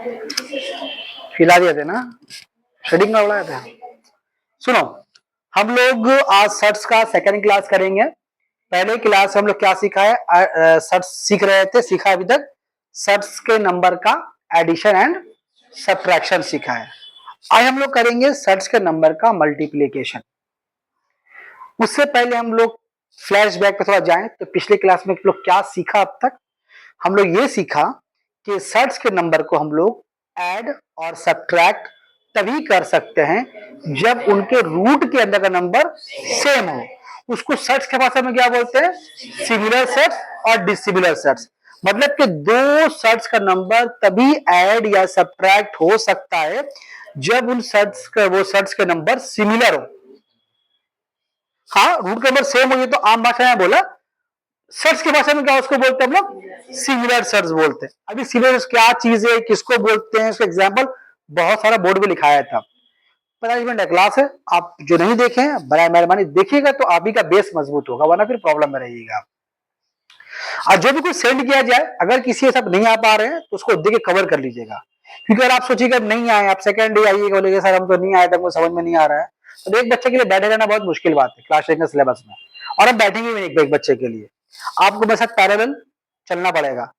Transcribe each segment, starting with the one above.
खिला दिए थे ना, शेडिंग का उड़ाया था। सुनो, हम लोग आज सर्च का सेकंड क्लास करेंगे। पहले क्लास हम लोग क्या सीखा है, सर्च सीख रहे थे, सीखा अभी तक सर्च के नंबर का एडिशन एंड सब्ट्रैक्शन सीखा है। आज हम लोग करेंगे सर्च के नंबर का मल्टीप्लिकेशन। उससे पहले हम लोग फ्लैशबैक पे थोड़ा जाएं तो पिछले क्लास में हम लोग क्या सीखा अब तक। हम लोग ये सीखा कि सर्च के नंबर को हम लोग ऐड और सब्ट्रैक्ट तभी कर सकते हैं जब उनके रूट के अंदर का नंबर सेम हो। उसको सर्च के भाषा में क्या बोलते हैं, सिमिलर सर्च और डिसिमिलर सर्च। मतलब कि दो सर्च का नंबर तभी ऐड या सब्ट्रैक्ट हो सकता है जब उन सर्च के नंबर सिमिलर हो। हाँ, रूट का नंबर सेम हो, ये तो आम भाषा में बोला। सर्च की भाषा में क्या उसको बोलते हैं हम लोग, सिमिलर सर्च बोलते हैं। अभी सिमिलर क्या चीज है, किसको बोलते हैं, उसका एग्जाम्पल बहुत सारा बोर्ड में लिखाया था। 50 मिनट क्लास है, आप जो नहीं देखे हैं बड़ा मेहरबानी देखिएगा तो आप ही का बेस मजबूत होगा, वरना फिर प्रॉब्लम में रहिएगा। और जो भी कुछ सेंड किया जाए, अगर किसी सब नहीं आ पा रहे हैं तो उसको देख के कवर कर लीजिएगा। क्योंकि अगर आप सोचिएगा नहीं आए, आप सेकंड डे आइएगा बोलेंगे सर हम तो नहीं आए थे, हमको समझ में नहीं आ रहा है, तो एक बच्चे के लिए बैठे रहना बहुत मुश्किल बात है क्लास 10 के सिलेबस में। और हम बैठेंगे भी एक बच्चे के लिए, आपको मेरे साथ पैरेलल चलना पड़ेगा।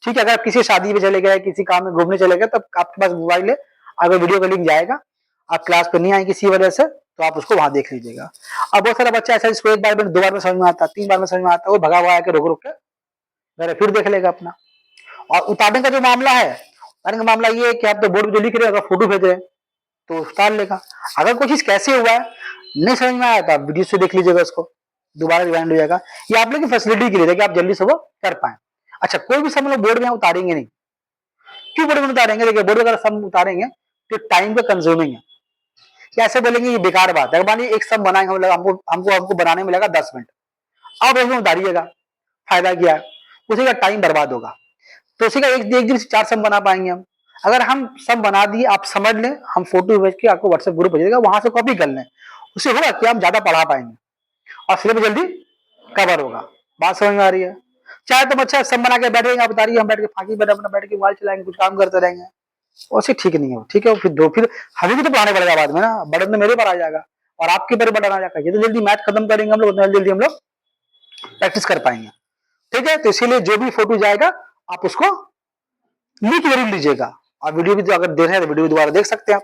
ठीक है, अगर आप किसी शादी में चले गए, किसी काम में घूमने चले गए, तब आपके पास मोबाइल है, अगर वीडियो का लिंक जाएगा, आप क्लास पे नहीं आए किसी वजह से तो आप उसको वहां देख लीजिएगा। अब बहुत सारा बच्चा ऐसा जिसको एक बार में, दो बार में समझ में आता, 3 बार में समझ में आता, वो भगा भगा के रुक के फिर देख लेगा अपना। और उतारने का जो मामला है, उतारने का मामला ये है कि आप तो बोर्ड में जो लिख रहे हैं अगर फोटो भेज रहे हैं तो उतार लेगा। अगर कोई चीज कैसे हुआ है नहीं समझ में आया तो आप वीडियो से देख लीजिएगा, उसको दोबारा रिवाइंड हो जाएगा। ये आप लोग की फैसिलिटी के लिए कि आप जल्दी से वो कर पाए। अच्छा, कोई भी सब लोग बोर्ड में उतारेंगे नहीं। क्यों बोर्ड में उतारेंगे? देखिए, बोर्ड में अगर सब उतारेंगे तो टाइम का कंज्यूमिंग है। कैसे बोलेंगे, ये बेकार बात है। मानिए एक सम बनाएंगे, हमको हमको हमको बनाने में लगा 10 मिनट, अब उसमें उतारिएगा, फायदा क्या है? उसी का टाइम बर्बाद होगा। तो उसी का एक दिन से 4 सम बना पाएंगे हम। अगर हम सम बना दिए, आप समझ लें, हम फोटो भेज के आपको व्हाट्सएप ग्रुप भेजेगा, वहां से कॉपी कर लें, उससे होगा कि हम ज्यादा पढ़ा पाएंगे और सिलेबस जल्दी कवर होगा। बात समझ में आ रही है? चाहे तुम अच्छा सम बना के बैठेंगे, आप बताइए, हम बैठ के फांकी बैठ अपना बैठ के मोबाइल चलाएंगे, कुछ काम करते रहेंगे, वैसे ठीक नहीं हो। ठीक है, फिर हमें भी तो पढ़ाने पड़ेगा बाद में ना, बर्डन तो मेरे पर आ जाएगा और आपके पर बर्डन आ जाएगा। जितनी जल्दी मैथ खत्म करेंगे हम लोग, उतना जल्दी हम लोग प्रैक्टिस कर पाएंगे। ठीक है, तो इसीलिए जो भी फोटो जाएगा आप उसको लिख जरूर लीजिएगा। और वीडियो भी अगर देख रहे हैं तो वीडियो दोबारा देख सकते हैं आप।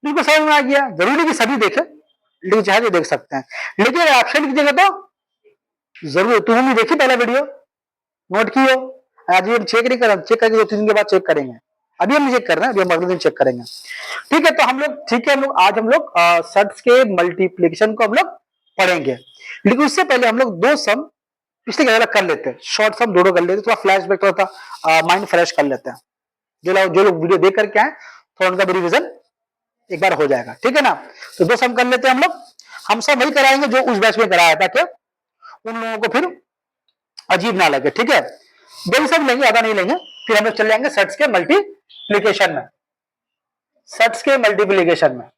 बिल्कुल समझ में आ गया, जरूरी कि सभी देखें, लेकिन चाहे तो देख सकते हैं। लेकिन अगर ऑप्शन लिख देगा तो जरूर तुमने देखी पहला वीडियो, नोट की हो। आज हम चेक नहीं कर, चेक करके 2-3 दिन के बाद चेक करेंगे। अभी हम चेक कर रहे हैं, अभी हम अगले दिन चेक करेंगे। ठीक है, तो हम लोग ठीक है, हम लोग आज हम लोग सर्च के मल्टीप्लिकेशन को हम लोग पढ़ेंगे। लेकिन उससे पहले हम लोग दो सम पिछले अलग कर लेते हैं, शॉर्ट सम दोनों कर लेते हैं, थोड़ा फ्लैशबैक, थोड़ा माइंड फ्रेश कर लेते हैं। जो लोग वीडियो देख करके आए थोड़ा उनका भी रिविजन एक बार हो जाएगा। ठीक है ना, तो दो सम कर लेते हैं हम लोग। हम सब वही कराएंगे जो उस बैच में कराया था, क्या उन लोगों को फिर अजीब ना लगे। ठीक है, दो सम लेंगे, ज्यादा नहीं लेंगे, फिर हम लोग चल जाएंगे सर्च के मल्टीप्लिकेशन में। सर्च के मल्टीप्लिकेशन में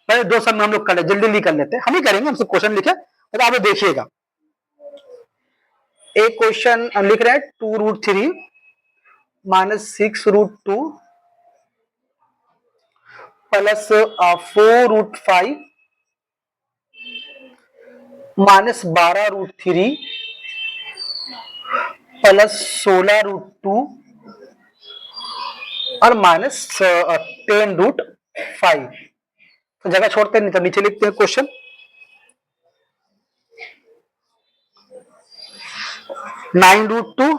पहले दो सम हम लोग कर ले, जल्दी कर लेते हैं, हम ही करेंगे, हमसे क्वेश्चन लिखे तो आप देखिएगा। एक क्वेश्चन हम लिख रहे हैं 2√3 - 6√2 प्लस 4√5 - 12√3 प्लस 16√2 और -10√5। तो जगह छोड़ते हैं, नहीं तो नीचे लिखते हैं क्वेश्चन। 9√2 -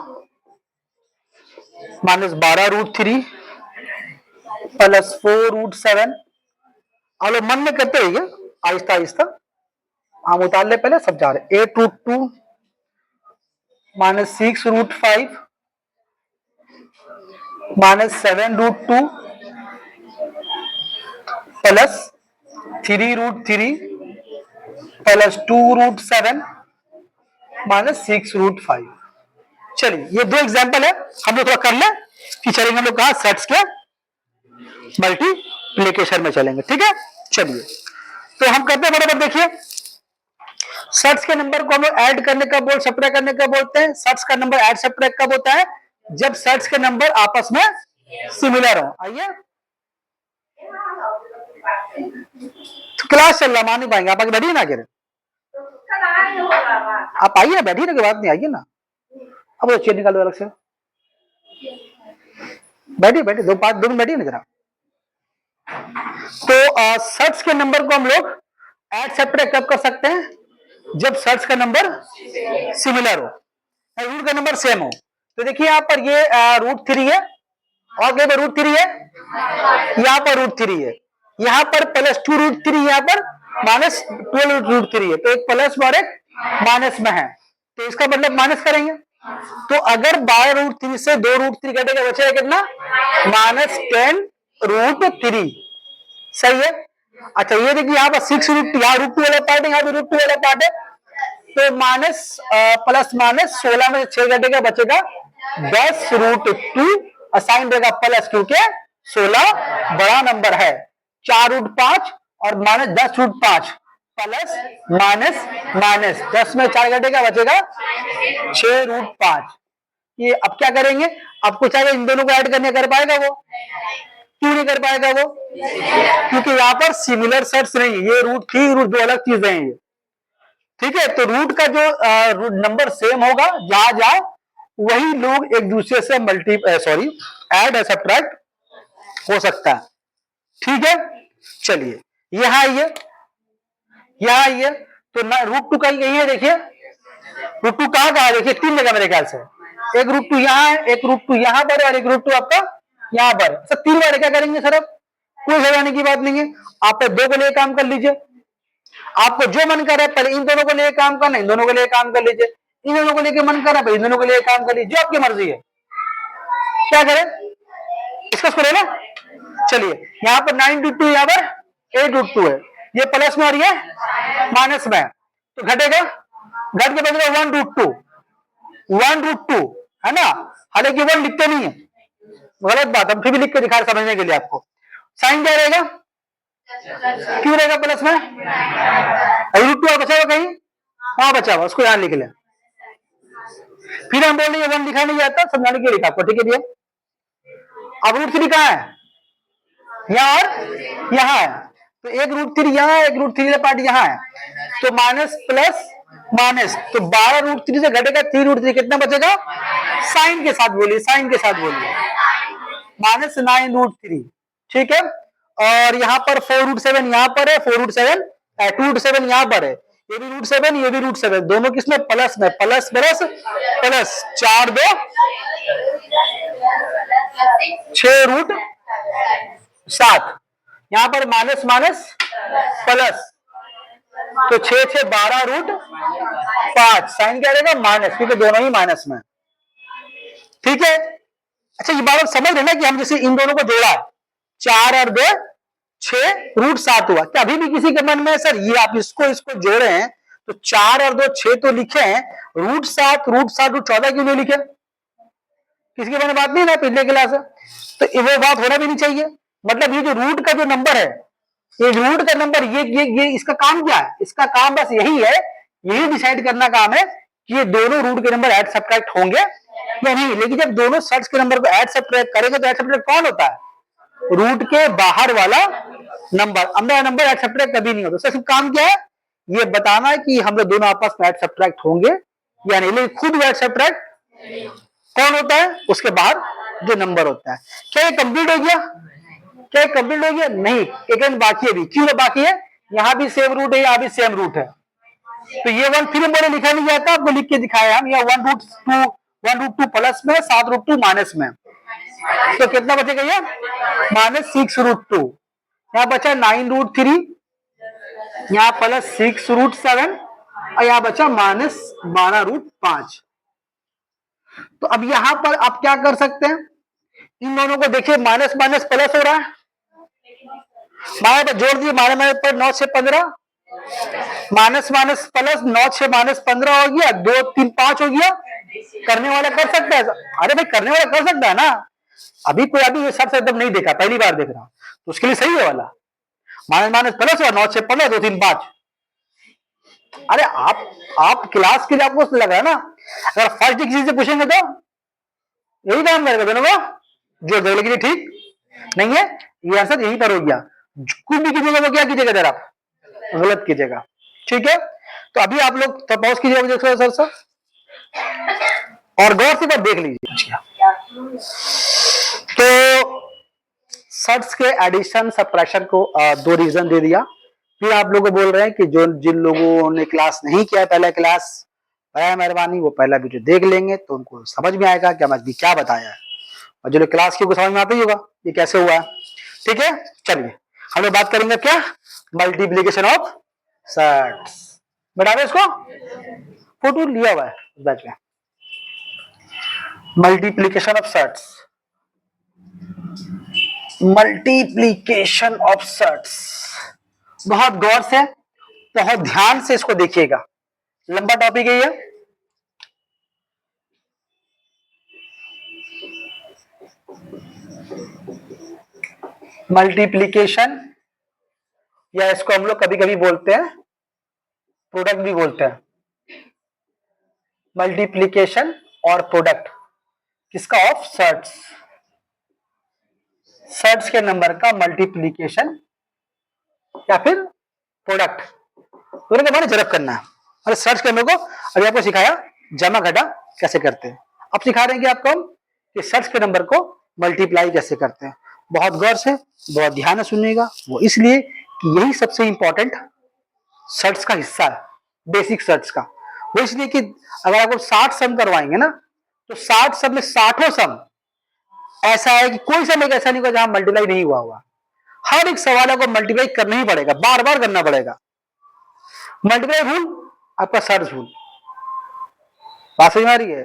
12√3 प्लस 4√7। आप लोग मन में करते रहिए, आहिस्ता आहिस्ता हम उतार ले, पहले सब जा रहे। 8√2 - 6√5 -7√2 प्लस 3√3 प्लस 2√7 -6√5। चलिए, ये दो एग्जांपल है, हम लोग थोड़ा कर ले, कि चलेंगे हम लोग कहा सर्च के मल्टीप्लिकेशन में चलेंगे। ठीक है, चलिए तो हम करते हैं बराबर। देखिए, सर्च के नंबर को हम लोग ऐड करने का सब्ट्रैक्ट करने का बोलते हैं। सर्च का नंबर ऐड सब्ट्रैक्ट कब होता है? जब सर्च के नंबर आपस में सिमिलर हो। आइए, तो क्लास चल रहा, मान नहीं पाएंगे आप, आगे बैठिए ना। आगे आप आइए ना, बैठिए ना, कोई बात नहीं, आइए ना। अब वो चेयर निकालो अलग से, बैठिए बैठिए, 2 मिनट बैठिए ना जरा। तो सर्च के नंबर को हम लोग ऐड सब्ट्रैक्ट कब कर सकते हैं? जब सर्च का नंबर सिमिलर हो, रूट का नंबर सेम हो। तो देखिए यहाँ पर ये √3 है, और कहीं पर √3 है, यहाँ पर √3 है, यहाँ पर +2 √3, यहाँ पर -12 √3 है। तो एक प्लस में और एक माइनस में है, तो इसका मतलब माइनस करेंगे। तो अगर 12 √3 से 2 √3 कटेगा, बचेगा कितना? -10 √3। सही है। अच्छा ये देखिए यहाँ पर 6 √2, यहाँ √2 वाला पार्ट है, यहाँ भी √2 वाला पार्ट है। तो माइनस प्लस माइनस 16 में 6 घटेगा, बचेगा 10 √2, असाइन रहेगा प्लस, क्योंकि 16 बड़ा नंबर है। 4 √5 और -10 √5, प्लस माइनस माइनस 10 में 4 घटेगा, बचेगा 6 √5। ये अब क्या करेंगे? आपको चाहे इन दोनों को ऐड करने कर पाएगा वो? क्यों नहीं कर पाएगा वो? क्योंकि यहाँ पर सिमिलर सेट्स नहीं है, ये √3 √2 अलग चीजें हैं ये। ठीक है, तो रूट का जो नंबर सेम होगा, जहां जहां वही लोग एक दूसरे से ऐड सब्ट्रैक्ट हो सकता है। ठीक है, चलिए यहां आइए, यहां आइए। तो ना √2 का यही है, देखिए √2 कहां कहां, देखिए 3 जगह मेरे ख्याल से। एक √2 यहाँ है, एक √2 यहाँ पर, और एक √2 आपका यहाँ पर। सर 3 बार क्या करेंगे सर? अब कोई घबराने की बात नहीं है, आप 2 को लेकर काम कर लीजिए। आपको जो मन करे पहले इन दोनों को लेकर काम करना, इन दोनों को लेकर काम कर लीजिए। इन दोनों को लेकर मन कर रहा है, इन दोनों को लेकर काम कर लीजिए, जो आपकी मर्जी है। क्या करें? इसको ले ना। चलिए यहाँ पर 9 √2, यहाँ पर 8 √2 है, ये प्लस में और ये माइनस में, तो घटेगा, घट के बदले 1 √2, 1 √2 है ना। हालांकि 1 लिखते नहीं है, गलत बात, हम फिर भी लिख के दिखा रहे समझने के लिए आपको। साइन क्या रहेगा? क्यों रहेगा प्लस में? √2 बचा हुआ कहीं? हाँ बचा हुआ, उसको यहां लिख लें। फिर हम बोल रहे 1 लिखा नहीं जाता, समझाने के लिए लिखा आपको। ठीक है भैया, अब √3 कहां है? यहाँ और यहाँ है, तो एक √3 यहाँ है, एक √3 पार्ट यहाँ है, तो माइनस प्लस माइनस, तो 12 √3 से घटेगा 3 √3, कितना बचेगा? साइन के साथ बोलिए, साइन के साथ बोलिए, -9 √3। ठीक है, और यहाँ पर 4 √7 यहाँ पर है, 4 √7 2 √7 यहाँ पर है, ये भी √7 ये भी √7, दोनों किसमें? प्लस में, प्लस प्लस प्लस, 4 2 6 √7, यहाँ पर माइनस माइनस प्लस, तो 6 6 12 √5, साइन क्या रहेगा? माइनस, क्योंकि दोनों ही माइनस में। ठीक है, अच्छा ये बात समझ रहे ना कि हम जैसे इन दोनों को जोड़ा, 4 और 2 6 √7 हुआ। क्या अभी भी किसी के मन में सर ये आप इसको इसको जोड़े हैं, तो 4 और 2 6 तो लिखे हैं, √7 √14 क्यों नहीं लिखे? किसी के मन में बात नहीं ना, पिछले क्लास है, तो वो बात होना भी नहीं चाहिए। मतलब ये जो रूट का जो नंबर है, ये रूट का नंबर, ये इसका काम क्या है? इसका काम बस यही है, यही डिसाइड करना काम है कि ये दोनों रूट के नंबर ऐड सब्ट्रैक्ट होंगे या नहीं। लेकिन जब दोनों सर्च के नंबर को ऐड सब्ट्रैक्ट करेंगे, तो ऐड सब्ट्रैक्ट कौन होता है? रूट के बाहर वाला नंबर, अंदर नंबर ऐड सब्ट्रैक्ट कभी नहीं होता। सिर्फ काम क्या है? ये बताना है कि हम लोग दोनों आपस में ऐड सब्ट्रैक्ट होंगे या नहीं। लेकिन खुद ऐड सब्ट्रैक्ट कौन होता है? उसके बाहर जो नंबर होता है। क्या ये कंप्लीट हो गया? क्या ये कंप्लीट हो गया? नहीं, एक बाकी है भी। क्यों बाकी है? यहाँ भी सेम रूट है, यहाँ भी सेम रूट है, तो ये 1 फिर बोले लिखा नहीं जाता, आपको लिख के दिखाया हम। यहाँ 1 √2 प्लस में, 7 √2 माइनस में, तो कितना बचेगा? ये -6 √2, यहाँ बचा 9 √3, यहाँ प्लस 6 √7, और यहाँ बचा -12 √5। तो अब यहां पर आप क्या कर सकते हैं? इन दोनों को देखिए, माइनस माइनस प्लस हो रहा है, माइनस पर जोड़ दिए, माइनस पर 9 6 15, माइनस माइनस प्लस, 9 6 -15 हो गया, 2 3 5 हो गया। करने वाला कर सकता है? अरे भाई करने वाला कर सकता है ना। अभी कोई अभी सबसे एकदम नहीं देखा, पहली बार देख रहा, तो उसके लिए सही है वाला, माइनस माइनस प्लस हुआ, 9 6 15 2 3 5। अरे आप क्लास के लिए आपको लग रहा है ना, अगर फर्स्ट किसी से पूछेंगे तो यही काम करेगा दोनों को, जो झगड़े के लिए ठीक नहीं है, ये आंसर यहीं पर हो गया। कुछ भी कीजिएगा वो क्या कीजिएगा इधर आप गलत कीजिएगा, ठीक है। तो अभी आप लोग तो पॉज कीजिएगा, देखो सर सर और गौर से बात देख लीजिए। तो सर्ट्स के एडिशन सब्ट्रैक्शन को दो रीजन दे दिया। फिर आप लोगों को बोल रहे हैं कि जो जिन लोगों ने क्लास नहीं किया पहला क्लास, बड़ा मेहरबानी वो पहला वीडियो देख लेंगे तो उनको समझ में आएगा कि हमें क्या बताया है, और जो लोग क्लास की समझ में आता ही होगा ये कैसे हुआ है, ठीक है। चलिए हम लोग बात करेंगे क्या, मल्टीप्लीकेशन ऑफ सर्ट्स। बता दें इसको, फोटो लिया हुआ है बैच में, multiplication of surds, multiplication of surds. बहुत गौर से बहुत ध्यान से इसको देखिएगा, लंबा टॉपिक है ये। मल्टीप्लीकेशन या इसको हम लोग कभी कभी बोलते हैं प्रोडक्ट भी बोलते हैं, मल्टीप्लीकेशन और प्रोडक्ट किसका, ऑफ सर्ट्स, सर्ट्स के नंबर का मल्टीप्लीकेशन या फिर प्रोडक्ट, दोनों के बारे में जरब करना है। और सर्च करने को अभी आपको सिखाया जमा घटा कैसे करते हैं, अब सिखा रहे हैं कि आपको हम कि सर्च के नंबर को मल्टीप्लाई कैसे करते हैं। बहुत गौर से बहुत ध्यान से सुनिएगा, वो इसलिए कि यही सबसे इंपॉर्टेंट सर्च का हिस्सा है, बेसिक सर्च का। वो इसलिए कि अगर आपको 60 सम करवाएंगे ना तो 60 सम में 60 सम ऐसा है कि कोई सम एक ऐसा नहीं होगा जहां मल्टीप्लाई नहीं हुआ हुआ। हर एक सवाल को मल्टीप्लाई करना ही पड़ेगा, बार बार करना पड़ेगा। मल्टीप्लाई रूल आपका सर्च रूल, बात समझ में आ रही है।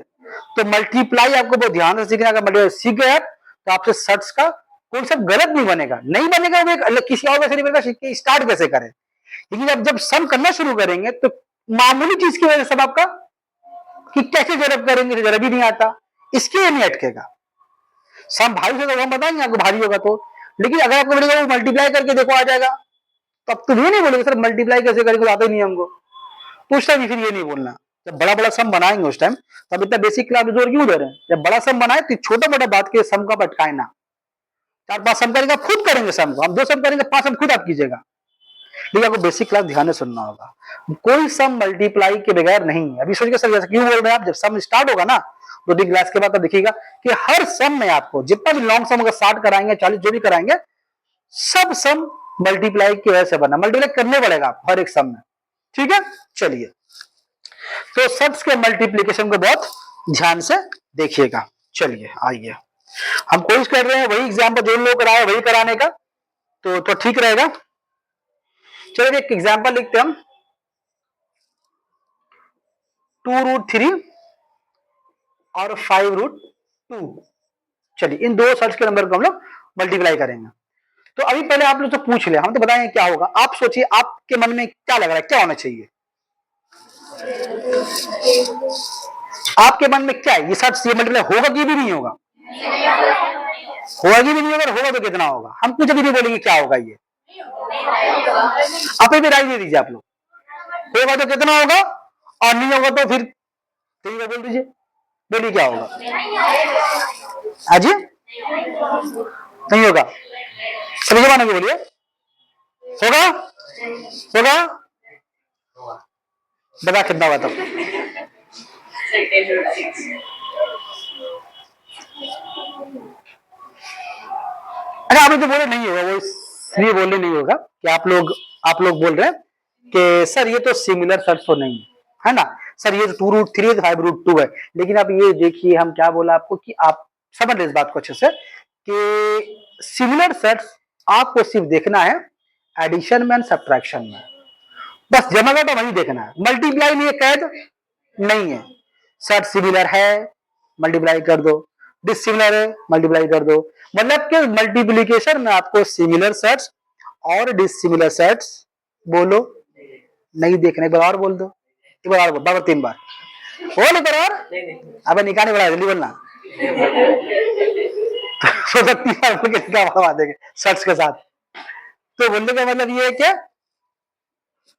तो मल्टीप्लाई आपको बहुत ध्यान से सीखना, अगर मल्टीप्लाई सीख गए आप तो आपसे सर्च का कोई सब गलत नहीं बनेगा, नहीं बनेगा वो एक किसी और वैसे नहीं बनेगा, सीख के स्टार्ट कैसे करें। लेकिन अब जब सम करना शुरू करेंगे तो मामूली चीज की वजह से सब आपका कि कैसे जरब करेंगे, जरब ही नहीं आता, इसके लिए नहीं अटकेगा। सम भारी से तो हम बताएंगे आपको भारी होगा तो, लेकिन अगर आपको बोलेगा वो मल्टीप्लाई करके देखो आ जाएगा, तो अब तो ये नहीं बोलेंगे सर मल्टीप्लाई कैसे करेंगे, आता ही नहीं हमको, तो उस टाइम फिर ये नहीं बोलना। जब बड़ा बड़ा सम बनाएंगे उस टाइम तब इतना बेसिक क्लास में जोर क्यों दे रहे हैं, जब बड़ा सम बनाए तो छोटा मोटा बात के सम का भटकाए ना। 4-5 सम करेंगे आप खुद करेंगे सम को, हम 2 सम करेंगे 5 सम खुद आप कीजिएगा, लेकिन आपको बेसिक क्लास ध्यान से सुनना होगा। कोई सम मल्टीप्लाई के बगैर नहीं है। अभी सोचिए सर क्यों बोल रहे हैं आप, जब सम स्टार्ट होगा ना 2 दिन क्लास के बाद तो देखिएगा कि हर सम में आपको जितना भी लॉन्ग सम अगर 60 कराएंगे 40 जो भी कराएंगे सब सम मल्टीप्लाई की वजह से बना, मल्टीप्लाई करने पड़ेगा हर एक सम में, ठीक है। चलिए तो सर्ट्स के मल्टीप्लीकेशन को बहुत ध्यान से देखिएगा। चलिए आइए हम कोशिश कर रहे हैं वही एग्जाम्पल जो लोग कराए वही कराने का, तो ठीक रहेगा। चलिए एक एग्जाम्पल लिखते हैं हम, 2√3 और 5√2। चलिए इन दो सर्च के नंबर को हम लोग मल्टीप्लाई करेंगे। तो अभी पहले आप लोग तो पूछ ले, हम तो बताएंगे क्या होगा। आप सोचिए आपके मन में क्या लग रहा है, क्या होना चाहिए आपके मन में, क्या है ये सर्च, ये मल्टीप्लाई होगा कि भी नहीं होगा, होगा कि भी नहीं होगा, होगा तो कितना होगा, हम कुछ अभी नहीं बोलेंगे क्या होगा ये, आप भी राय दे दीजिए आप लोग, होगा तो कितना होगा और नहीं होगा तो फिर बोल दीजिए, बोलिए क्या होगा। अजी नहीं होगा, सभी जमाने की बोलिए, होगा होगा, बता कितना हुआ तब। अरे आप तो बोले नहीं होगा, वो इसलिए बोलने नहीं होगा कि आप लोग बोल रहे हैं कि सर ये तो सिमिलर सर्च तो नहीं है ना, सर ये तो 2√3 5√2 है। लेकिन अब ये देखिए हम क्या बोला आपको कि आप समझ लें इस बात को अच्छे से कि सिमिलर सर्च आपको सिर्फ देखना है एडिशन में, सब्ट्रैक्शन में, बस जमा घटा वही देखना है, मल्टीप्लाई नहीं है, कैद नहीं है। सर्च सिमिलर है मल्टीप्लाई कर दो, डिसिमिलर है मल्टीप्लाई कर दो, मतलब कि मल्टीप्लीकेशन में आपको सिमिलर सर्च और डिसिमिलर सर्च बोलो नहीं देखना। एक बार और बोल दो, एक बार और बोल, बार 3 बार बोल, एक बार और, अब निकालने बड़ा जल्दी बोलना तो 3 बार बोल के निकाल देंगे सर्च के साथ। तो बोलने का मतलब ये है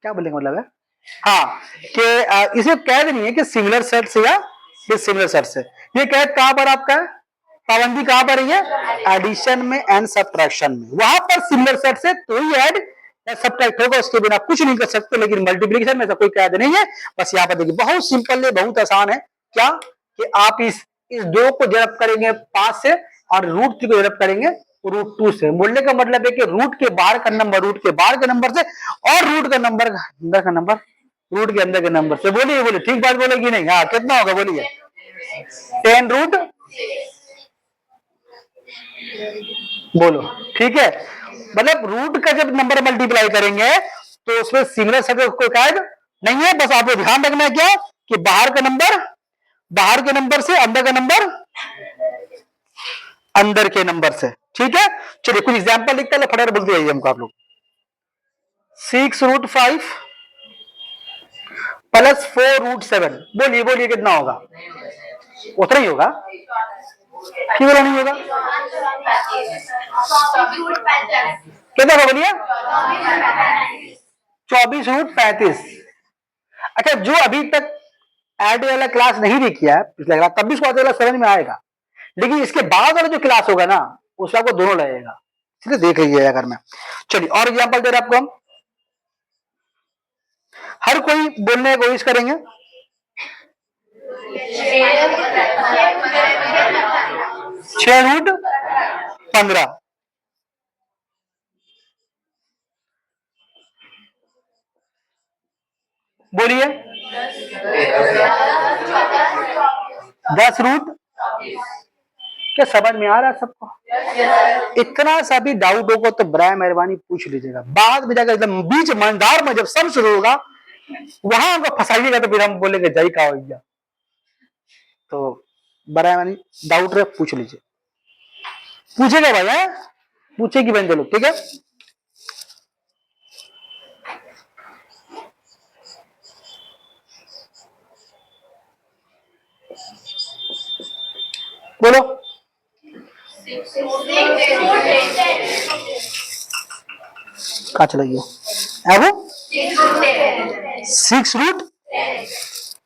क्या बोलेंगे, मतलब है हाँ कि इसमें कैद नहीं है कि सिमिलर सर्च या डिसिमिलर सर्च है, ये कैद कहां पर आपका है, पाबंदी कहां पर है? एडिशन में एंड सब्ट्रैक्शन में। वहां पर सिमिलर सेट से तो ही ऐड या सब्ट्रैक्ट होगा, उसके बिना कुछ नहीं कर सकते। लेकिन मल्टीप्लिकेशन में ऐसा कोई कायदा नहीं है। बस यहाँ पर देखिए बहुत सिंपल है, बहुत आसान है। क्या कि आप इस 2 को डिवाइड करेंगे 5 से और √3 को डिवाइड करेंगे √2 से। बोलने का मतलब है कि रूट के बाहर का नंबर रूट के बाहर के नंबर से और रूट का नंबर अंदर का नंबर रूट के अंदर के नंबर से। बोलिए बोलिए, ठीक बात बोलेगी नहीं? हाँ, कितना होगा बोलिए? 10√, बोलो ठीक है। मतलब रूट का जब नंबर मल्टीप्लाई करेंगे तो उसमें सिमिलर सेट कोई कायद नहीं है। बस आपको ध्यान रखना है क्या कि बाहर के नंबर से अंदर का नंबर अंदर के नंबर से। ठीक है, चलिए कुछ एग्जांपल लिखते हैं, फटाफट बोलते जाइए हमको आप लोग। 6√5 प्लस 4√7, बोलिए बोलिए कितना होगा? उतना ही होगा, क्यों बोला नहीं होगा? कितना होगा बोलिए? 24√35। अच्छा, जो अभी तक ऐड वाला क्लास नहीं भी किया है पिछला क्लास, तब भी उसको वाला समझ में आएगा। लेकिन इसके बाद वाला जो क्लास होगा ना, उसमें आपको दोनों लगेगा, इसलिए देख लीजिए अगर मैं। चलिए और एग्जांपल दे रहे आपको हम, हर कोई बोलने की कोशिश करेंगे। 6√15, बोलिए। 10√, क्या समझ में आ रहा है सबको? इतना सा भी डाउट होगा तो बराए मेहरबानी पूछ लीजिएगा। बाद में जाकर एकदम बीच मंदार में जब सब शुरू होगा वहां हमको फंसाइएगा तो फिर हम बोलेंगे जय का हो गया। तो बराए मेहरबानी डाउट रहे पूछ लीजिए, पूछेगा भाई है, पूछेगी बंदे लोग, ठीक है। बोलो। कहा चला गया? अब 6√,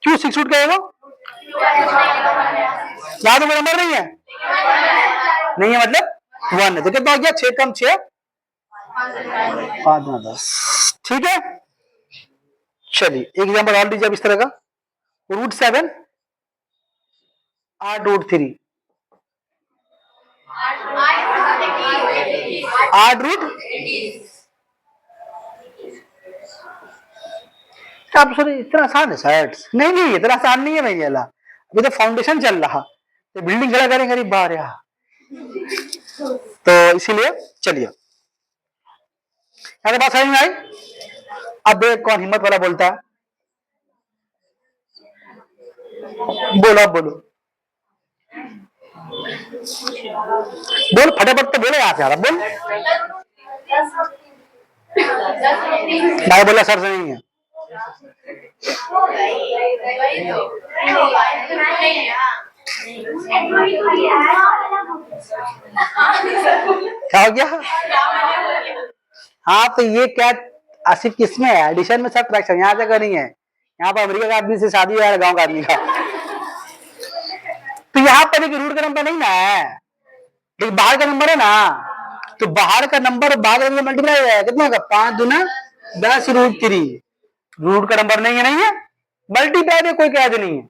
क्यों 6√ का है वो? याद में नंबर नहीं है? नहीं है मतलब 1 है, तो कितना हो गया? 6 कम 6 5 10, ठीक है। चलिए एग्जाम्पल और लीजिए अब इस तरह का। √7 8√3, 8√, आप सर इतना आसान है शायद? नहीं नहीं, इतना आसान नहीं है भैया, अभी तो फाउंडेशन चल रहा, तो बिल्डिंग खड़ा करेंगे गरीब बाहर यहाँ, तो इसीलिए चलिए बात समझ में आई। अब देख कौन हिम्मत वाला बोलता है, बोलो अब बोलो, बोल फटाफट तो बोले, यहाँ से आ रहा बोल। भाई बोला सर से नहीं है, क्या हो गया? हाँ तो ये क्या आसिफ किसमें है? एडिशन में सब्ट्रैक्शन, यहाँ जगह नहीं है। यहाँ पर अमेरिका का आदमी से शादी हुआ है, गांव का आदमी का। तो यहाँ पर एक रूट का नंबर नहीं ना है, लेकिन बाहर का नंबर है ना, तो बाहर का नंबर बाहर का नंबर मल्टीप्लाई हो जाएगा, कितना होगा? 5 दूना 10√3। रूट का नंबर नहीं है मल्टीप्लाई में कोई कैद नहीं है,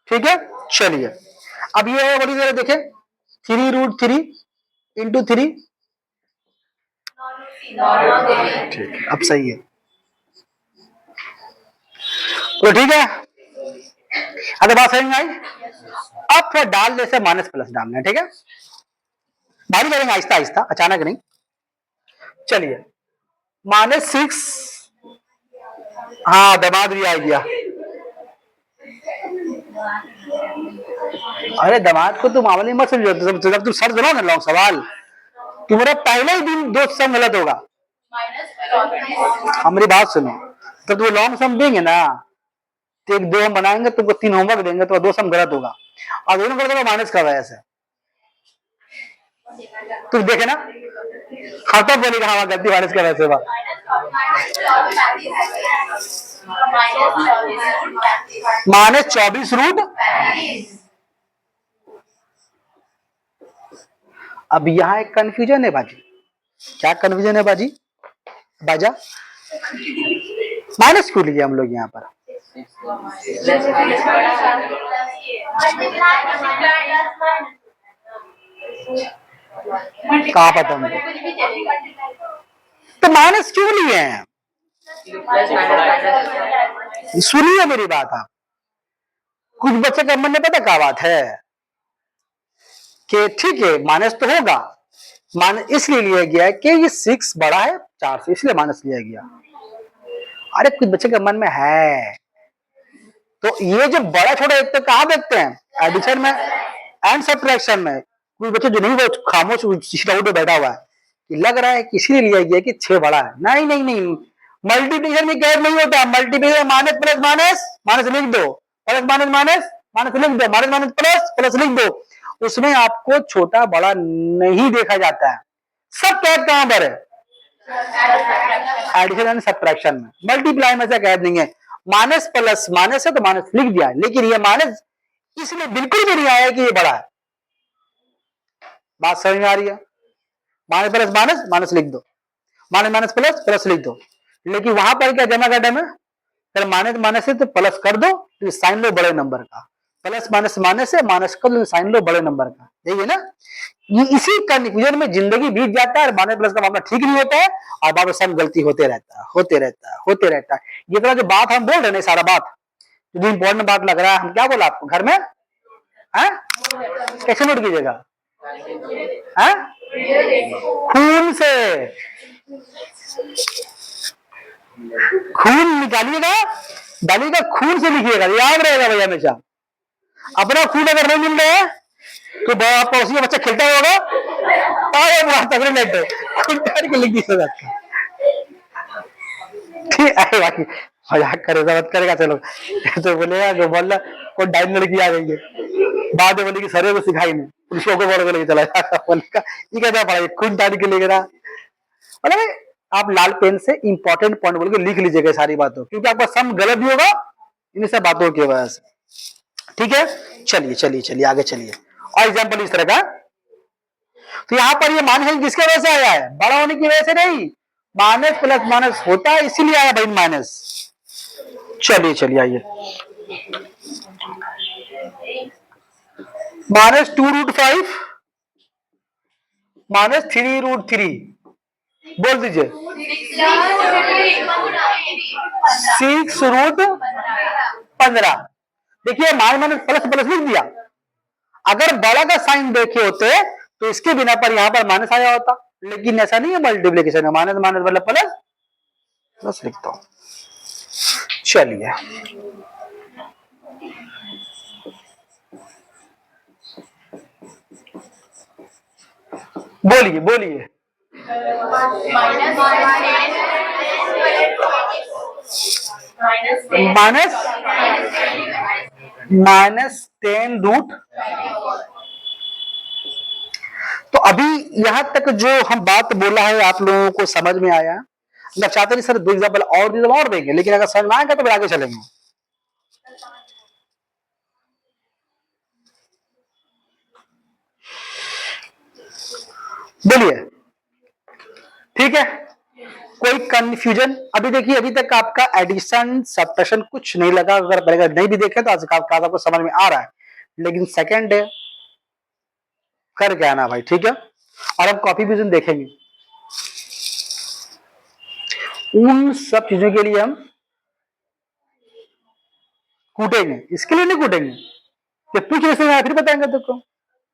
ठीक है। चलिए अब ये है बड़ी जरा देखें, 3√3 इंटू 3, ठीक है अब सही है, तो ठीक है। अगर बात समझ में आई, अब फिर डाल जैसे माइनस प्लस डालना है, ठीक है। भारी करेंगे आहिस्ता आहिस्ता, अचानक नहीं। चलिए -6, हाँ दामाद भी आ गया। अरे दामाद को तुम मामले मत समझो, जब तुम सर जलो ना लॉन्ग सवाल, तुम्हारा पहले ही दिन 2 सम गलत होगा। हमारी बात सुनो, तो तुम लॉन्ग सम देंगे ना, तो 1 2 हम बनाएंगे, तुमको 3 होमवर्क देंगे, तो 2 सम गलत होगा, और दोनों गलत होगा माइनस का वजह से। तुम देखे ना, खाता बोलेगा हाँ गलती माइनस का वजह से। -24 रूट, अब यहाँ एक कंफ्यूजन है बाजी। क्या कंफ्यूजन है बाजी? बाजा माइनस क्यों लिए हम लोग यहाँ पर? कहाँ पता हमको? तो माइनस क्यों लिए हैं? सुनिए मेरी बात आप। कुछ बच्चे का मन में पता क्या बात है कि ठीक है माइनस तो होगा, माइनस इसलिए लिया गया है कि ये 6 बड़ा है 4 से, इसलिए माइनस लिया गया। अरे कुछ बच्चे के मन में है तो ये जो बड़ा छोटा एक तो कहाँ देखते हैं? एडिशन में एंड सब्ट्रैक्शन में। कुछ बच्चे जो नहीं, वो खामोश पे बैठा हुआ है कि लग रहा है कि इसलिए लिया गया कि 6 बड़ा है। नहीं नहीं नहीं, मल्टीप्लिकेशन में कैद नहीं होता। Multiplication minus plus minus minus लिख दो, प्लस माइनस माइनस माइनस लिख दो, माइनस माइनस प्लस प्लस लिख दो। उसमें आपको छोटा बड़ा नहीं देखा जाता है। सब कैद कहां पर है? एडिशन एंड सब्ट्रैक्शन में। मल्टीप्लाई में से कैद नहीं है। माइनस प्लस माइनस है तो माइनस लिख दिया, लेकिन ये माइनस इसलिए बिल्कुल भी नहीं आया कि ये बड़ा है। बात समझ में आ रही है? माइनस प्लस माइनस माइनस लिख दो, माइनस माइनस प्लस प्लस लिख दो, लेकिन वहां पर क्या जमा घटा में फिर माइनस माइनस है तो प्लस कर दो, तो साइन लो बड़े नंबर का। प्लस माइनस माइनस है, माइनस कर दो, साइन लो बड़े नंबर का। यही है ना? ये इसी कंफ्यूजन में जिंदगी बीत जाता है। माइनस प्लस का मामला ठीक नहीं होता है और बार बार सब गलती होते रहता है, होते रहता है, होते रहता है। ये तरह जो बात हम बोल रहे हैं, सारा बात जो इंपॉर्टेंट बात लग रहा है, हम क्या बोला आपको घर में है? कैसे नोट कीजिएगा? खून से, खून निकालिएगा, डालिएगा, खून से लिखिएगा, याद रहेगा भैया हमेशा। अपना खून अगर नहीं मिल रहा है तो पड़ोसी का बच्चा खेलता होगा, तगड़े लेटे खून काट के लिख दिया। ठीक है बाकी मजाक करे मत करेगा। चलो तो बोलेगा जो बोल को डाइन लड़की आ गई है, बाद में बोले कि सरे को सिखाई नहीं, पुलिसों को बोल के लेके चला जाएगा। बोलेगा ये कहता पड़ा खून डाल के लेके रहा। मतलब आप लाल पेन से इंपॉर्टेंट पॉइंट बोल के लिख लीजिएगा सारी बातों, क्योंकि आपका सम गलत भी होगा इन सब बातों की वजह से। ठीक है, चलिए चलिए चलिए आगे चलिए। और एग्जाम्पल इस तरह का, तो यहां पर ये माइनस किसके वजह से आया है? बड़ा होने की वजह से नहीं, माइनस प्लस माइनस होता है इसीलिए आया भाई माइनस। चलिए चलिए आइए, -2√5 -3√3 बोल दीजिए। 6√15। देखिए माइनस प्लस प्लस लिख दिया। अगर बड़ा का साइन देखे होते तो इसके बिना पर यहां पर माइनस आया होता, लेकिन ऐसा नहीं है। मल्टीप्लीकेशन में माइनस माइनस मतलब प्लस प्लस लिखता हूं। चलिए बोलिए बोलिए। -10√। तो अभी यहां तक जो हम बात बोला है आप लोगों को समझ में आया? मैं चाहते नहीं सर 2 एग्जाम्पल और देंगे, लेकिन अगर समझ में आएगा तो फिर आगे चलेंगे। बोलिए, ठीक है, कोई कंफ्यूजन? अभी देखिए अभी तक आपका एडिशन सब्ट्रैक्शन कुछ नहीं लगा। अगर नहीं भी देखे तो आज आपको समझ में आ रहा है, लेकिन सेकेंड डे करके आना भाई, ठीक है? और हम कॉपी विजन देखेंगे। उन सब चीजों के लिए हम कूटेंगे, इसके लिए नहीं कूटेंगे। तो पूछ ऐसे फिर बताएंगे तुमको,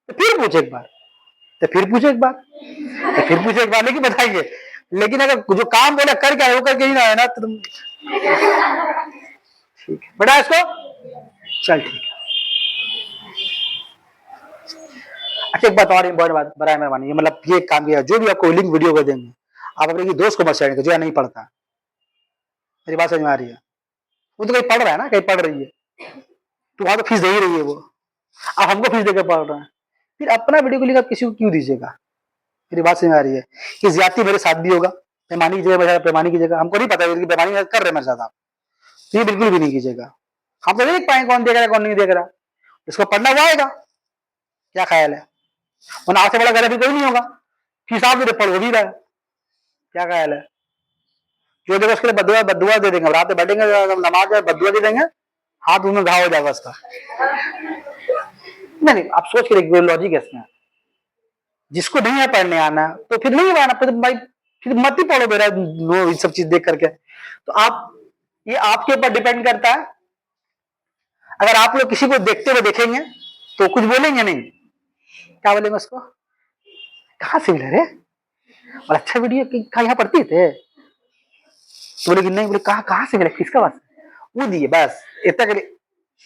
तो फिर पूछ एक बार, तो फिर पूछे एक बार, तो फिर पूछे एक बार, लेकिन बताएंगे। लेकिन अगर जो काम बोला करके आए वो करके ही ना है ना तो तुम ठीक है बेटा इसको चल ठीक है। अच्छा एक बात और इम्पोर्टेंट बात, बड़ा मेहरबानी, मतलब ये काम किया जो भी आपको लिंक वीडियो को देंगे आप अपने दोस्त को मत शेयर जो नहीं पढ़ता। मेरी बात समझ में आ रही है? वो तो कहीं पढ़ रहा है ना, कहीं पढ़ रही है, तो वहां तो फीस दे ही रही है वो, आप हमको फीस देकर पढ़ रहे हैं, फिर अपना वीडियो को लिंक आप किसी को क्यों दीजिएगा? मेरी बात समझ में आ रही है? कि ज्यादती मेरे साथ भी होगा, पैमानी की जगह पैमानी की जगह, हमको नहीं पता पैमानी कर रहे मेरे साथ आप, तो ये बिल्कुल भी नहीं कीजिएगा। हम तो देख पाएंगे कौन देख रहा है कौन नहीं देख रहा, इसको पढ़ना हुआ आएगा। क्या ख्याल है? वरना आपसे बड़ा घर अभी कोई नहीं होगा, हिसाब से पढ़ हो भी रहा है। क्या ख्याल है? जो देगा उसके लिए बदुआ बदुआ दे देंगे, रात में बैठेंगे नमाज में बदुआ दे देंगे, हाथ में घाव हो जाएगा उसका। नहीं आप सोच के देखिए लॉजिक है इसमें। जिसको नहीं है पढ़ने आना तो फिर नहीं आना, फिर भाई फिर मत ही पढ़ो मेरा वो सब चीज देख करके। तो आप ये आपके ऊपर डिपेंड करता है। अगर आप लोग किसी को देखते हुए देखेंगे तो कुछ बोलेंगे नहीं, क्या बोलेंगे उसको, कहाँ से मिले रे, और अच्छा वीडियो कहाँ यहाँ पढ़ती थे, तो बोले कि नहीं, बोले कहाँ से मिले, किसका पास, वो दिए बस इतना के लिए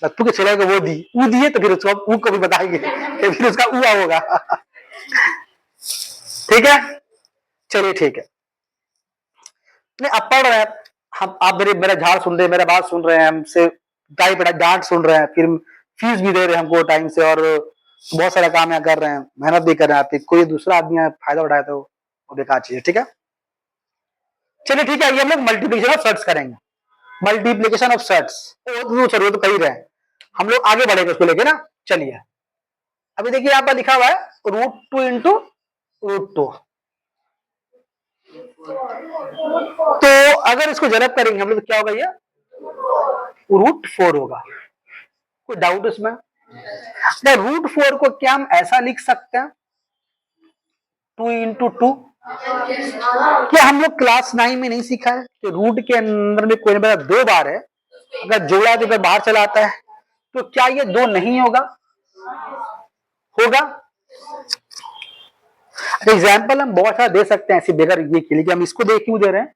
तू के चला वो दी वो दिए, तो फिर उसको ऊ को भी बताएंगे तो फिर उसका ऊआ होगा। ठीक है, चलिए ठीक है। नहीं अब पढ़ रहे हैं हम, आप मेरा झाड़ सुन रहे हैं, मेरा बात सुन रहे हैं, हमसे गाई पड़ा डांट सुन रहे हैं, फिर फीस भी दे रहे हैं हमको टाइम से, और बहुत सारा काम यहाँ कर रहे हैं, मेहनत भी कर रहे हैं। आप कोई दूसरा आदमी यहाँ फायदा उठाए तो वो बेकार चीज है। ठीक है, चलिए ठीक है, ये हम लोग मल्टीप्लिकेशन ऑफ सेट्स करेंगे, मल्टीप्लिकेशन ऑफ सेट्स। वो चलो तो कही रहे, हम लोग आगे बढ़ेंगे उसको लेके ना। चलिए अभी देखिए यहाँ पर लिखा हुआ है √2 इंटू √2, तो अगर इसको जनरल करेंगे हम लोग तो क्या होगा, ये √4 होगा। कोई डाउट इसमें? √4 को क्या हम ऐसा लिख सकते हैं 2 इंटू 2? क्या हम लोग क्लास 9 में नहीं सीखा है कि रूट के अंदर में कोई ना 2 बार है, अगर जोड़ा तो बाहर चला आता है, तो क्या ये 2 नहीं होगा? होगा। एग्जाम्पल हम बहुत सारा दे सकते हैं ऐसी बेगर ये के लिए, हम इसको देख क्यों दे रहे हैं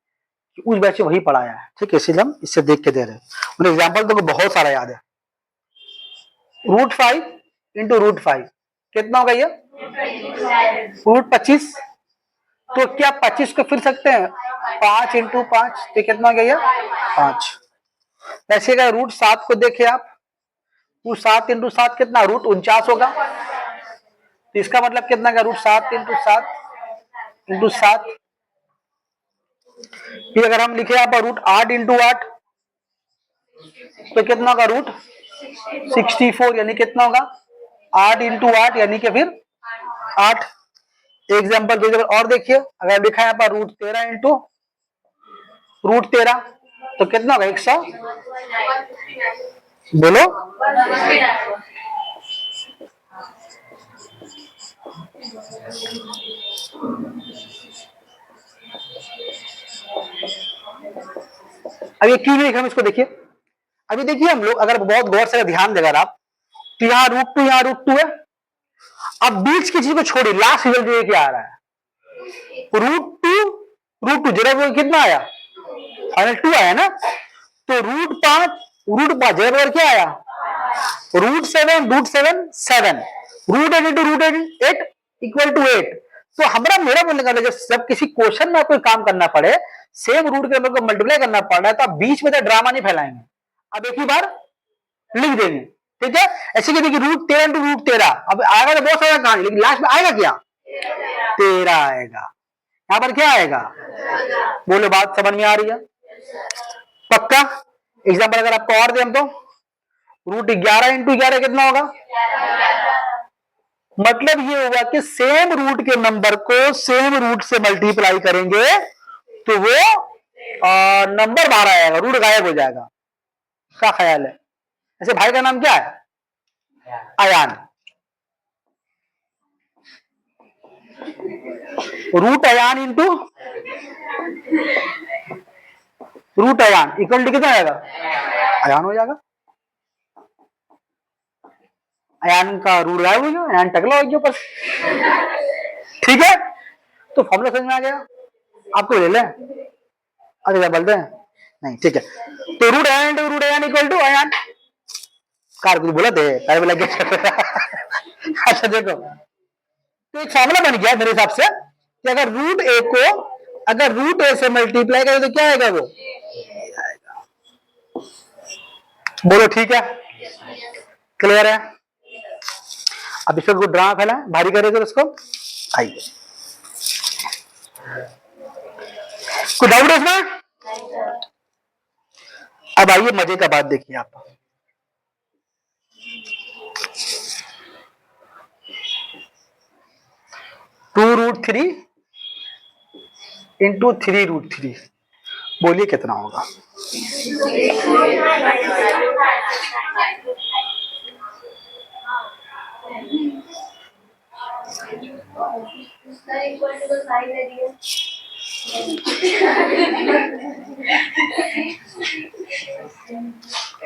कि उस बैच में वही पढ़ाया है। ठीक है, इसलिए हम इससे देख के दे रहे हैं। उन्हें एग्जाम्पल तो बहुत सारा याद है। √5 इंटू √5 कितना होगा ये? √25। तो क्या 25 को फिर सकते हैं 5 इंटू 5, तो कितना हो गया ये 5। ऐसे अगर √7 को देखें आप, √7 इंटू 7 कितना, √49 होगा। तो इसका मतलब कितना का √7 इंटू 7 इंटू 7। फिर अगर हम लिखे यहाँ पर √8 इंटू 8 तो कितना होगा √64, यानी कितना होगा 8 इंटू 8 यानी कि फिर 8। एग्जाम्पल दो और देखिए, अगर लिखा है यहाँ पर √13 इंटू √13 तो कितना होगा 100, बोलो। अब ये क्यों नहीं लिखा हम इसको देखिए। अभी देखिए हम लोग अगर बहुत गौर से ध्यान देगा आप, तो यहाँ √2 यहाँ √2 है। अब बीच की चीज को छोड़िए, लास्ट रिजल्ट ये क्या आ रहा है, √2 जरा वो कितना आया, फाइनल 2 आया ना। तो √5 जरा क्या आया, √7 7 √8 इंटू √8 इक्वल टू 8। तो हमारा मेरा बोलने का जब किसी क्वेश्चन में कोई काम करना पड़े, सेम रूट के नंबर को मल्टीप्लाई करना पड़ रहा है, तो आप बीच में तो ड्रामा नहीं फैलाएंगे, अब एक ही बार लिख देंगे। ठीक है, ऐसे कि देखिए √13 इंटू √13, अब आएगा तो बहुत सारा कहानी, लेकिन लास्ट में आएगा क्या, 13 आएगा। यहां पर क्या आएगा, बोलो बात समझ में आ रही है? पक्का? एग्जाम्पल अगर आपको और दे हम तो √11 इंटू 11 कितना होगा, मतलब ये होगा कि सेम रूट के नंबर को सेम रूट से मल्टीप्लाई करेंगे तो वो नंबर बाहर आएगा, रूट गायब हो जाएगा। क्या ख्याल है? ऐसे भाई का नाम क्या है, Ayaan. √Ayaan into √Ayaan equal to कितना आएगा, अयान हो जाएगा। अयान का रूट गायब हो गया, अयान टकला हो गया ऊपर। ठीक है, तो फॉर्मूला समझ में आ गया आपको, ले लें अरे क्या बोलते हैं, नहीं ठीक है। तो √Ayaan into √Ayaan equal to Ayaan, कार कुछ बोला थे कार बोला क्या। अच्छा देखो, तो एक फॉर्मूला बन गया मेरे हिसाब से कि अगर √a को अगर √a से मल्टीप्लाई करें तो क्या आएगा, वो बोलो ठीक है, क्लियर है? अब इसको कोई ड्रामा फैला भारी करेगा उसको, आइए कोई डाउट है इसमें? अब आइए मजे का बात देखिए आप, 2√3 इंटू 3√3, बोलिए कितना होगा?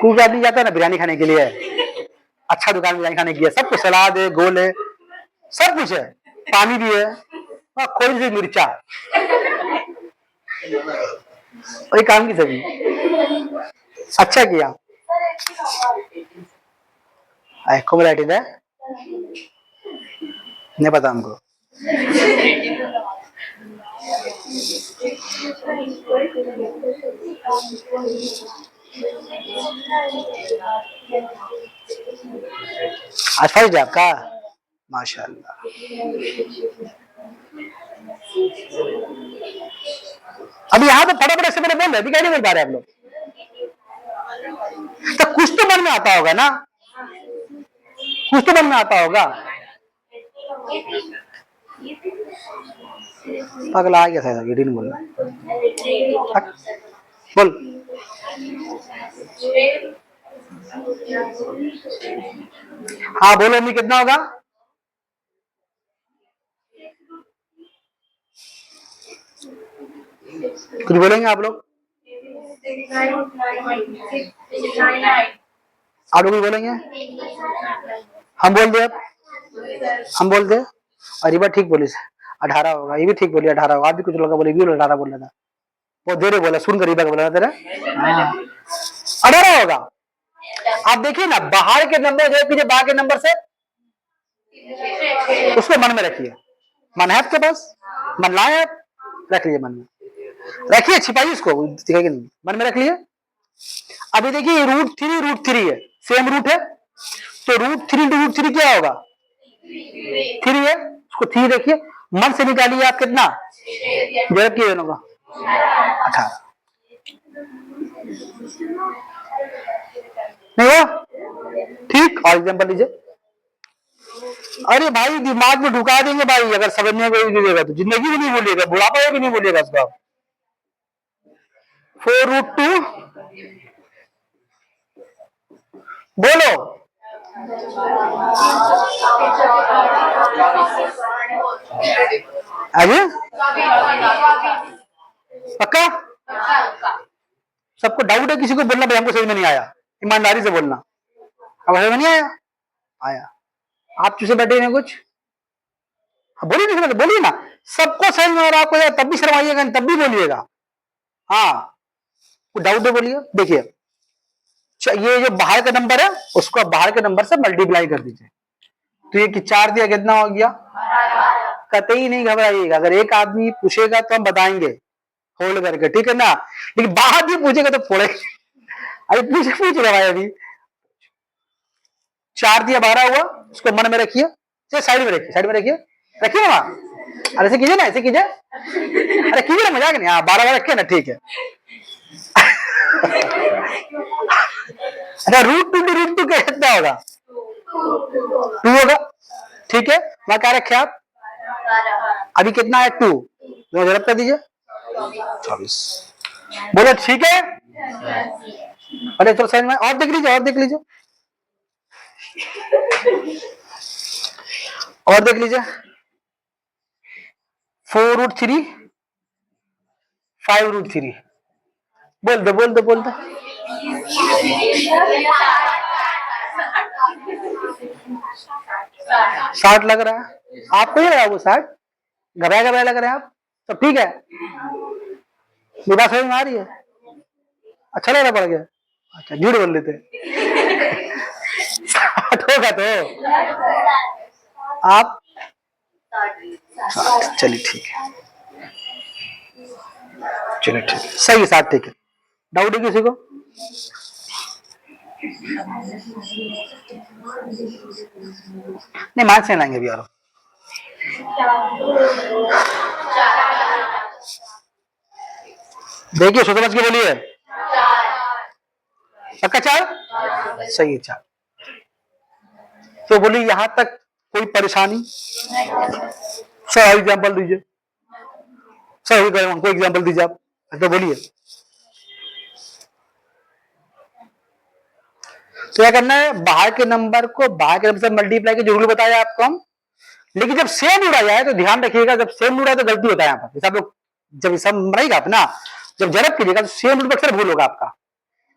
कोई आदमी जाता है ना बिरयानी खाने के लिए, अच्छा दुकान बिरयानी खाने की है, सब कुछ सलाद है, गोल है, सब कुछ है, पानी भी है, कोई सी मिर्चा, वही काम की सभी। अच्छा किया एक्कोमोडेटिव है, नहीं पता हमको। आज फर्स्ट डे आपका, माशाल्लाह। अभी यहाँ तो फटाफट से मेरे बोल रहे, अभी क्या नहीं बोल पा रहे आप लोग? तो कुछ तो मन में आता होगा ना, कुछ तो मन में आता होगा। पगला आ गया था, ये नहीं बोलना, बोल। हाँ बोलो अम्मी, कितना होगा? कुछ बोलेंगे आप लोग? आप लोग भी बोलेंगे? हम बोल दे, अब हम बोल दे। और ये बात ठीक बोली, 18 होगा, ये भी ठीक बोली 18 होगा। आप भी कुछ लोग बोले, भी 18 बोल रहा था, वो देरे बोला, सुन कर बोला तेरा 18 होगा। आप देखिए ना, बाहर के नंबर जो पीछे बाहर के नंबर से, उसको मन में रखिए। मन है आपके पास, मन लाए आप, रख लीजिए मन में, रखिए, छिपाइए उसको, दिखेगा नहीं, मन में रख लीजिए। अभी देखिए √3 है, सेम रूट है, तो √3 इंटू √3 क्या होगा? 3 है, उसको 3 रखिए, मन से निकालिए आप कितना, जो रखिए दोनों का 18 नहीं हो ठीक। और एग्जाम्पल लीजिए। अरे भाई दिमाग में ढुका देंगे भाई, अगर समझने को नहीं देगा तो जिंदगी भी नहीं बोलिएगा, बुढ़ापा भी नहीं बोलिएगा उसका। 4√2 बोलो, आगे पक्का? सबको डाउट है, किसी को बोलना भाई हमको समझ में नहीं आया, ईमानदारी से बोलना, अब समझ में नहीं आया? आया। आप चूसे बैठे हैं कुछ, बोलिए नहीं समझ, बोलिए ना, सबको समझ में आ रहा, आपको तब भी शर्माइएगा, तब भी बोलिएगा। हाँ डाउट है, बोलिए। देखिए ये जो बाहर का नंबर है, उसको बाहर के नंबर से मल्टीप्लाई कर दीजिए, तो ये कि 4 दिया कितना हो गया? कतई नहीं घबराइएगा, अगर एक आदमी पूछेगा तो हम बताएंगे होल्ड करके, ठीक है ना, लेकिन बाहर भी पूछेगा तो फोड़े। अभी पूछ रहा भाई, अभी 4 दिया 12 हुआ, उसको मन में रखिए, साइड में रखिए, साइड में रखिए, रखिए ना वहां, अरे ऐसे कीजिए ना, ऐसे कीजिए, अरे कीजिए ना, मजाक नहीं, हाँ 12 रखे ना, ठीक है। अच्छा √2 क्या कितना होगा? 2 होगा, ठीक है, वहां क्या रखे आप? अभी कितना है? 2, जरूरत कर दीजिए 24, बोलो ठीक है। अरे तो सही में और देख लीजिए, और देख लीजिए, और देख लीजिए, 4√3 5√3, बोल दो बोल दो बोल दो। 60 लग रहा है आपको, ही लगा वो 60, घबराया घबराया लग रहा है आप, तो ठीक है, बात समझ में आ रही है? अच्छा लग रहा पड़ गया, अच्छा झूठ बोल लेते 60 होगा तो आप, चलिए ठीक है, चलिए ठीक है, सही है 60, ठीक है। डाउट है किसी को? नहीं मार्क्स नहीं लाएंगे अभी यार, देखिए सोच समझ के बोलिए, पक्का 4, सही है 4। तो बोलिए यहां तक कोई परेशानी? सर एग्जाम्पल दीजिए, सर उनको एग्जाम्पल दीजिए आप, तो बोलिए। तो क्या करना है, बाहर के नंबर को बाहर के नंबर से मल्टीप्लाई के जो रूल बताया आपको हम, लेकिन जब सेम उड़ा जाए तो ध्यान रखिएगा, जब सेम उड़ा तो गलती होता है यहाँ पर। जैसे आप लोग जब सब रहेगा अपना, जब जरब कीजिएगा तो सेम रूल अक्सर भूल होगा आपका,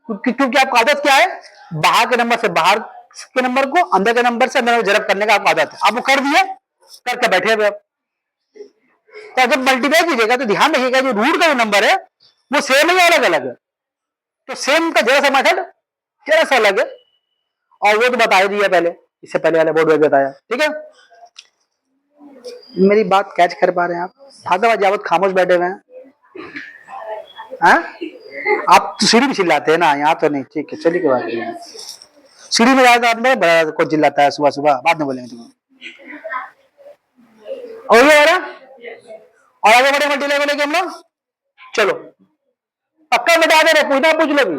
क्योंकि आपका आदत क्या है, बाहर के नंबर से बाहर के नंबर को, अंदर के नंबर से अंदर जरब करने का आपका आदत है। आप वो कर दिए, करके बैठे हुए। तो जब मल्टीप्लाई कीजिएगा तो ध्यान रखिएगा जो रूट का जो नंबर है वो सेम है या अलग अलग है। तो सेम का जरा सा मेथड जरा सा अलग है, और वो तो बता ही दिया पहले, इससे पहले वाले बोर्ड में बताया। ठीक है, मेरी बात कैच कर पा रहे हैं आप? फादर जावत खामोश बैठे हुए हैं। आप तो सीढ़ी भी चिल्लाते हैं ना, यहाँ तो नहीं। ठीक है, चलिए कोई बात नहीं। सीढ़ी में जाता आदमी बड़ा को चिल्लाता है सुबह सुबह, बाद में बोलेंगे तुम्हें। और ये वाला, और आगे बढ़े मल्टीप्लाई बोलेंगे हम लोग। चलो पक्का बता दे रहे, पूछना पूछ लो भी,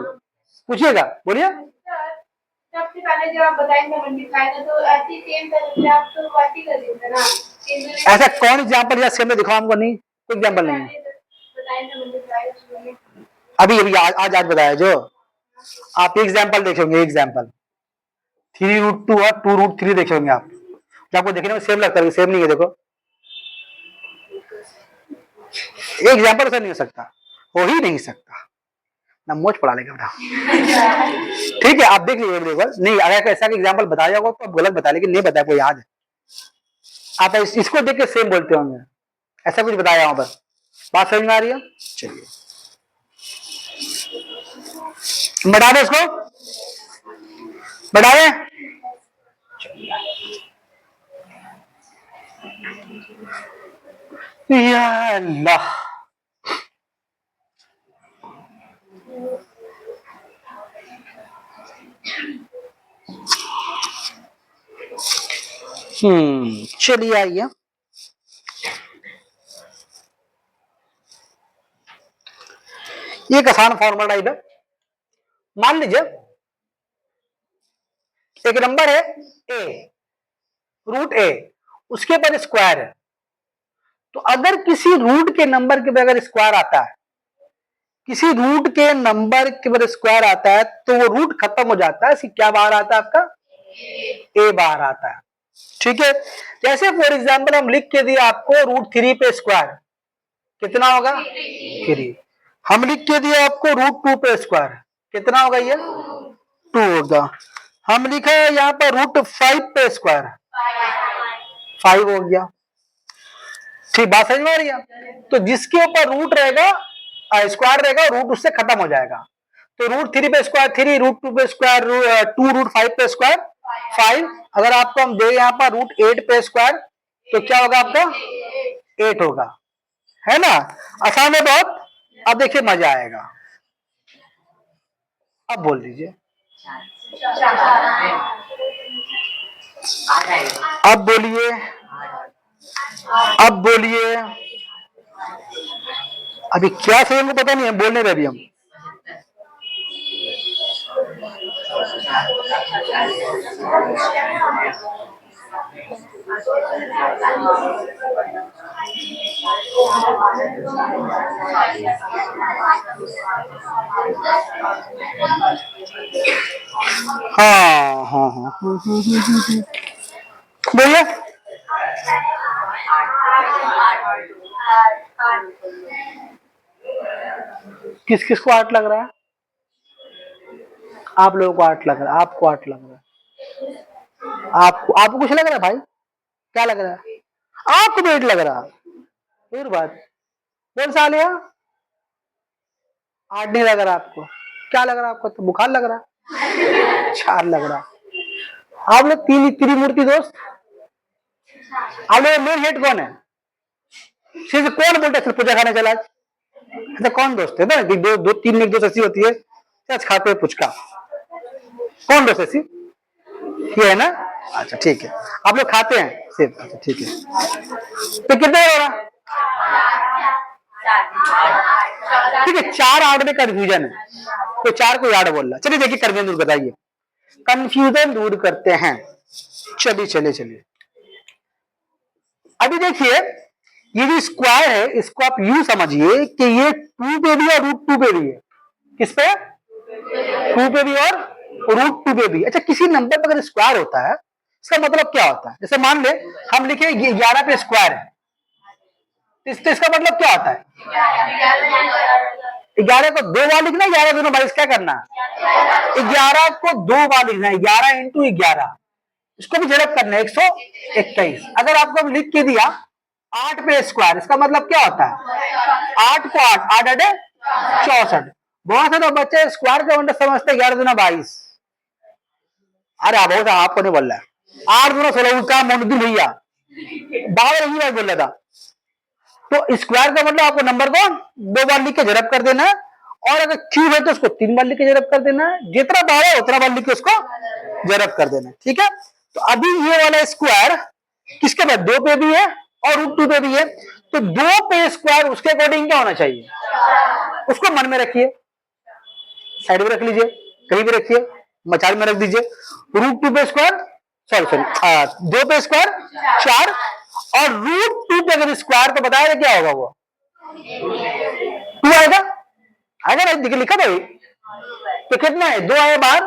पूछिएगा, बोलिए। सबसे पहले जो आप बताएंगे मल्टीप्लाई का, तो ऐसी सेम तरीके आप तो बात ही कर देंगे ना। ऐसा कौन एग्जांपल या सेम में दिखाओ हमको? नहीं, कोई एग्जांपल नहीं है। अभी अभी आज बताया जो आप एग्जांपल देखे होंगे, एग्जांपल 3√2 और 2√3 देखे होंगे आप, जो आपको देखने में सेम लगता है, सेम नहीं है। देखो एग्जांपल ऐसा नहीं हो सकता, हो ही नहीं सकता ना, मोच पड़ा लेगा बेटा। ठीक है, आप देख लीजिए नहीं, अगर ऐसा एग्जांपल बताया होगा तो आप गलत बताया, लेकिन नहीं बताया, कोई याद है आप इसको देख के सेम बोलते होंगे, ऐसा कुछ बताया वहां पर। बात समझ में आ रही है? चलिए बढ़ा दे इसको, बढ़ा दे। या अल्लाह, चलिए आइए। ये एक आसान फॉर्मूला टाइप है। मान लीजिए एक नंबर है ए, रूट ए, उसके पर स्क्वायर है। तो अगर किसी रूट के नंबर के बगैर स्क्वायर आता है, किसी रूट के नंबर के बगैर स्क्वायर आता है, तो वो रूट खत्म हो जाता है, क्या बाहर आता है आपका? ए बाहर आता है। ठीक है, जैसे फॉर एग्जाम्पल हम लिख के दिए आपको √3 पे स्क्वायर कितना होगा? 3। हम लिख के दिए आपको √2 पे स्क्वायर कितना होगा? ये 2 होगा। हम लिखा है यहाँ पर √5 पे स्क्वायर 5 हो गया। ठीक, बात समझ में आ रही है? तो जिसके ऊपर रूट रहेगा, स्क्वायर रहेगा, रूट उससे खत्म हो जाएगा। तो √3 पे स्क्वायर 3, √2 पे स्क्वायर 2, √5 पे स्क्वायर 5। अगर आपको हम दे यहाँ पर √8 पे स्क्वायर तो क्या होगा आपका? 8 होगा, है ना? आसान है बहुत। अब देखिए मजा आएगा, अब बोल दीजिए, अब बोलिए, अब बोलिए। अभी क्या सही हमको पता नहीं है, बोलने रहे अभी हम। हाँ हाँ हाँ, बोलिए। किस किस को 8 लग रहा है? आप लोगों को 8 लग रहा है, आपको 8 लग रहा है, आपको कुछ लग रहा है भाई? क्या लग रहा है? आपको तो 8 लग रहा है, फिर बात कौन सा लिया? 8 नहीं लग रहा आपको, क्या लग रहा है आपको? तो बुखार लग रहा है, 4 लग रहा है। आप लोग त्रिमूर्ति दोस्त, आप लोग मेन हेड कौन है? सिर्फ कौन बोलता है सिर्फ पूजा खाने चला? अच्छा कौन दोस्त है ना, दो तीन एक दोस्त ऐसी होती है सच खाते हैं पुचका, कौन दोस्त ऐसी? ये है ना? अच्छा ठीक है, आप लोग खाते हैं सिर्फ, अच्छा ठीक है। तो कितने हो रहा? ठीक है, 4-8 में कंफ्यूजन है, तो 4 को 8 बोल रहा। चलिए देखिए कंफ्यूजन दूर बताइए, कंफ्यूजन दूर करते हैं। चलिए चलिए चलिए, अभी देखिए ये जो स्क्वायर है इसको आप यूं समझिए कि ये 2 पे भी और √2 पे भी है। किस पे? 2 पे भी और √2 पे भी। अच्छा, किसी नंबर पर अगर स्क्वायर होता है इसका मतलब क्या होता है? जैसे मान ले हम लिखे 11 पे स्क्वायर है, तो इसका मतलब क्या होता है? 11 को 2 बार लिखना, 11 दोनों बार क्या करना है? 11 को 2 बार लिखना है, 11 इंटू 11, इसको भी झड़प करना है 121। अगर आपको लिख के दिया 8 पे स्क्वायर, इसका मतलब क्या होता है? 8 को 8, 8 अड़े 64। बहुत सारे बच्चे स्क्वायर का मतलब समझते 11 दूना 22। अरे बहुत आपको नहीं बोल रहा है, 8 दूना 16 उसका मोहम्मद भैया बाबर यही बात बोल रहा था। तो स्क्वायर का मतलब आपको नंबर को 2 बार लिख के झड़प कर देना है, और अगर क्यूब है तो उसको 3 बार लिख के झड़प कर देना है, जितना बार है उतना बार लिख के उसको झड़प कर देना है। ठीक है, तो अभी ये वाला स्क्वायर किसके बाद? 2 पे भी है और √2 पे भी है, तो 2 पे स्क्वायर उसके अकॉर्डिंग क्या होना चाहिए? उसको मन में रखिए, साइड में रख लीजिए, कहीं भी रखिए, मचाल में रख दीजिए। √2 पे स्क्वायर, सॉरी 2 पे स्क्वायर 4, और √2 पे अगर स्क्वायर तो बताया क्या होगा? वो 2 आएगा, आएगा ना? देखिए लिखा था, तो कितना है? 2 आए बाहर,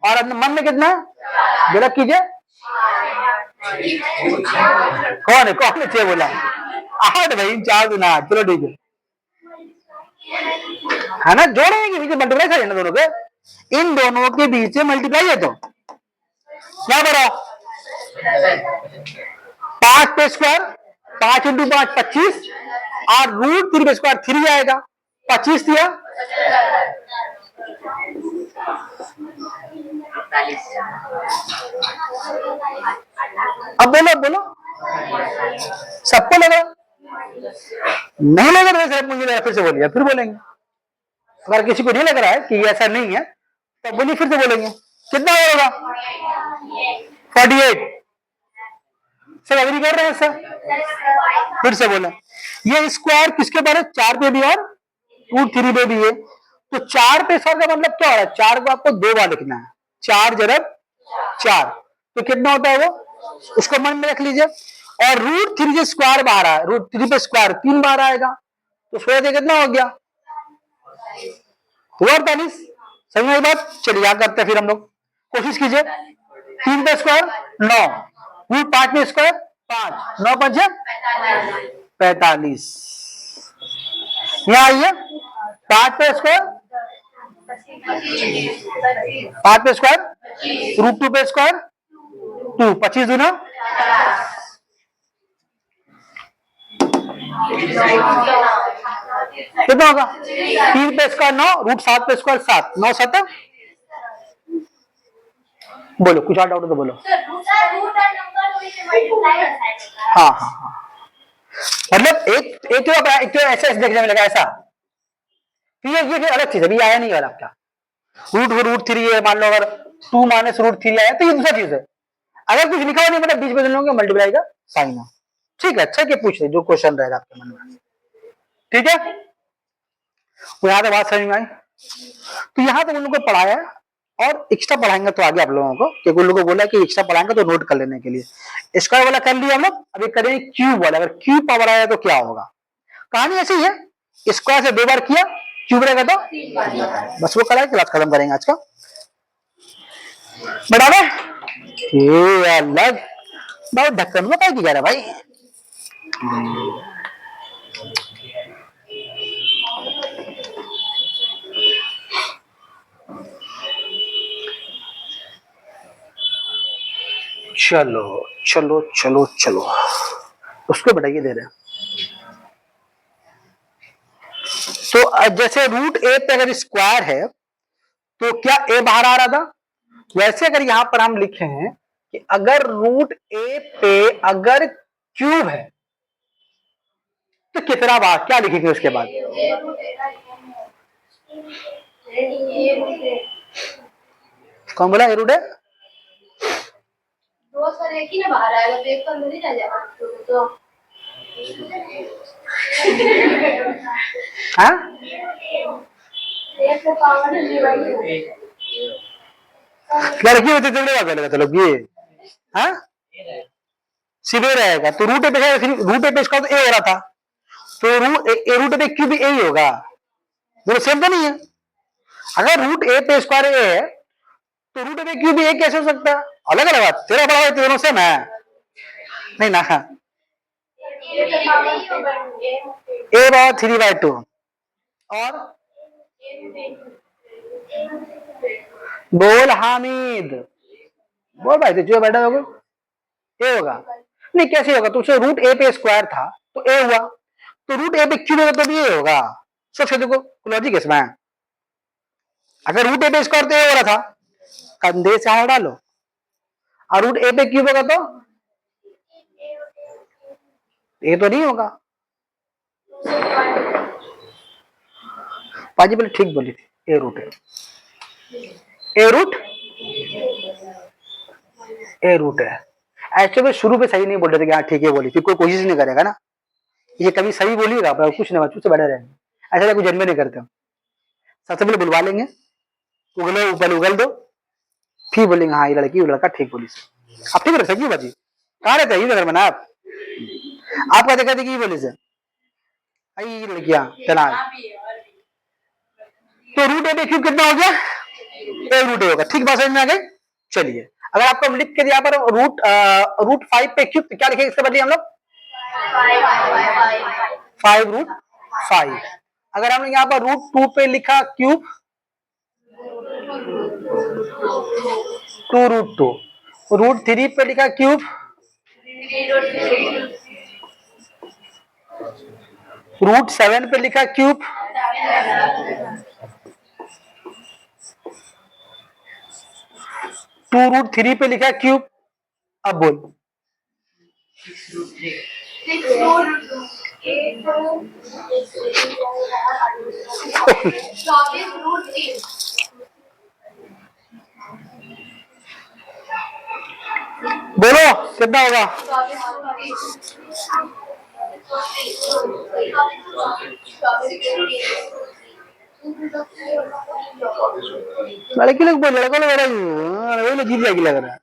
और मन में कितना? गलत कीजिए, कौन है 6 बोला? 8 भाई, 4 दूना 8, चलो ठीक है ना? जोड़ेंगे कि बीच में मल्टीप्लाई करें ना दोनों के, इन दोनों के बीच में मल्टीप्लाई है, तो क्या करो? 5 पे स्क्वायर, 5 इंटू 5 25, और √3 पे स्क्वायर 3 आएगा, 25 दिया, अब बोलो बोलो, सबको लगा? नहीं लगा तो सर मुझे फिर से बोलिए, फिर बोलेंगे। अगर किसी को नहीं लग रहा है कि ऐसा नहीं है तो बोलिए, फिर से बोलेंगे। कितना होगा? 48। सर अग्री कर रहे हैं सर? फिर से बोले, ये स्क्वायर किसके बारे? 4 पे भी और √3 पे भी है, तो 4 पे स्क्वायर का मतलब क्या हो रहा है? 4 को आपको 2 बार लिखना है, 4 जरब 4, तो कितना होता है वो? उसको मन में रख लीजिए। और √3 जो स्क्वायर बाहर आया, √3 पे स्क्वायर 3 बार आएगा, तो सोचे कितना हो गया? 48। समझ में बात? चलिए क्या करते हैं फिर हम लोग, कोशिश कीजिए। 3 पे स्क्वायर 9, √5 पे स्क्वायर 5, 9 5 45। यहाँ आइए, 5 पे स्क्वायर 5 पे स्क्वायर, √2 पे स्क्वायर 2, 25 दूना कितना होगा? 3 पे स्क्वायर 9, √7 पे स्क्वायर 7, 9 7। बोलो, कुछ और डाउट हो तो बोलो। हाँ हाँ हाँ, मतलब एक तो ऐसा देखने में लगा ऐसा, ये अलग चीज है, ये आया नहीं वाला आपका। √3 है, मान लो अगर 2 माइनस √3 आया तो ये दूसरा चीज है। अगर कुछ लिखा हुआ नहीं मतलब बीच में दोनों मल्टीप्लाई का साइन है। ठीक है, अच्छा कि पूछ रहे, जो क्वेश्चन रहेगा आपके मन में। ठीक है, तो यहाँ तो बात समझ में आई। तो यहाँ तो उन लोगों को पढ़ाया, और एक्स्ट्रा पढ़ाएंगे तो आगे आप लोगों को, क्योंकि उन लोगों को बोला कि एक्स्ट्रा पढ़ाएंगे तो नोट कर लेने के लिए। स्क्वायर वाला कर लिया हम लोग, अभी करेंगे क्यूब वाला। अगर क्यूब पावर आया तो क्या होगा? कहानी ऐसी है, स्क्वायर से 2 बार किया, क्यूब रहेगा तो बस वो करा, क्लास खत्म करेंगे आज का। बराबर, ये अलग बहुत ढक्कन में क्या जा रहा भाई। चलो चलो चलो चलो, उसको बढ़ाइए दे रहे हैं। तो जैसे √a पे अगर स्क्वायर है तो क्या a बाहर आ रहा था? वैसे अगर यहां पर हम लिखे हैं कि अगर √a पे अगर क्यूब है तो कितना बार, क्या लिखेंगे उसके बाद? कौन बोला √a? दो सर एक ही ना बाहर आएगा तो एक तो अंदर ही रह जाएगा तो हाँ, एक तो पावर नहीं भाई। लड़की होती तो बात बोलेगा तो लोग ये, हाँ सीधे रहेगा, तो रूट ए पे इसका तो ए हो रहा था, तो रूट ए पे क्यूब ए ही होगा, दोनों सेम तो नहीं है। अगर रूट ए पे स्क्वायर ए है तो रूट ए पे क्यूब ए कैसे हो सकता है? अलग अलग बात, तेरा बड़ा है, दोनों सेम है नहीं ना। ए बाय 3/2 और बोल हामिद, बोल भाई, तो जो बैठा होगा ए होगा नहीं, कैसे होगा? तो रूट ए पे स्क्वायर था तो ए हुआ, तो रूट ए पे क्यूब होगा तो भी ए होगा। सोच देखो लॉजिक इसमें है। अगर रूट ए पे स्क्वायर तो ए हो रहा था, कंधे से हाथ डालो, और रूट ए पे क्यूब होगा तो ए तो नहीं होगा। पाजी बोले ठीक बोली थी, ए रूट है, ए रूट ए रूट है। ऐसे में शुरू में सही नहीं बोल रहे थे कि हाँ ठीक है बोली, फिर कोई कोशिश नहीं करेगा ना, ये कभी सही बोलिएगा पर कुछ नहीं, चुप से बैठे रहेंगे, ऐसा कुछ जन्मे नहीं करते हम। सबसे पहले बुलवा लेंगे, उगलो पहले उगल दो, फिर बोलेंगे हाँ ये लड़की वो लड़का ठीक बोली। आप ठीक रह सकी बाजी, कहाँ रहते हैं नगर में ना आपका देखा देखी बोली से आई लड़कियां तनाज। तो रूट ए पे क्यूब कितना हो गया? ए रूट ए होगा, ठीक बात समझ में आ गई। चलिए अगर आपको लिख के दिया पर रूट 5 पे क्यूब, तो क्या लिखेंगे इसके बदले हम लोग? 5√5। अगर हमने यहाँ पर रूट 2 पे लिखा क्यूब, 2√2। रूट 3 पे लिखा क्यूब, रूट 7 पे लिखा क्यूब, टू रूट 3 पे लिखा क्यूब। अब बोल बोलो कितना होगा? लड़की लोग बोल, लड़का लोग वही लोग जीत जाएगी लग रहा है।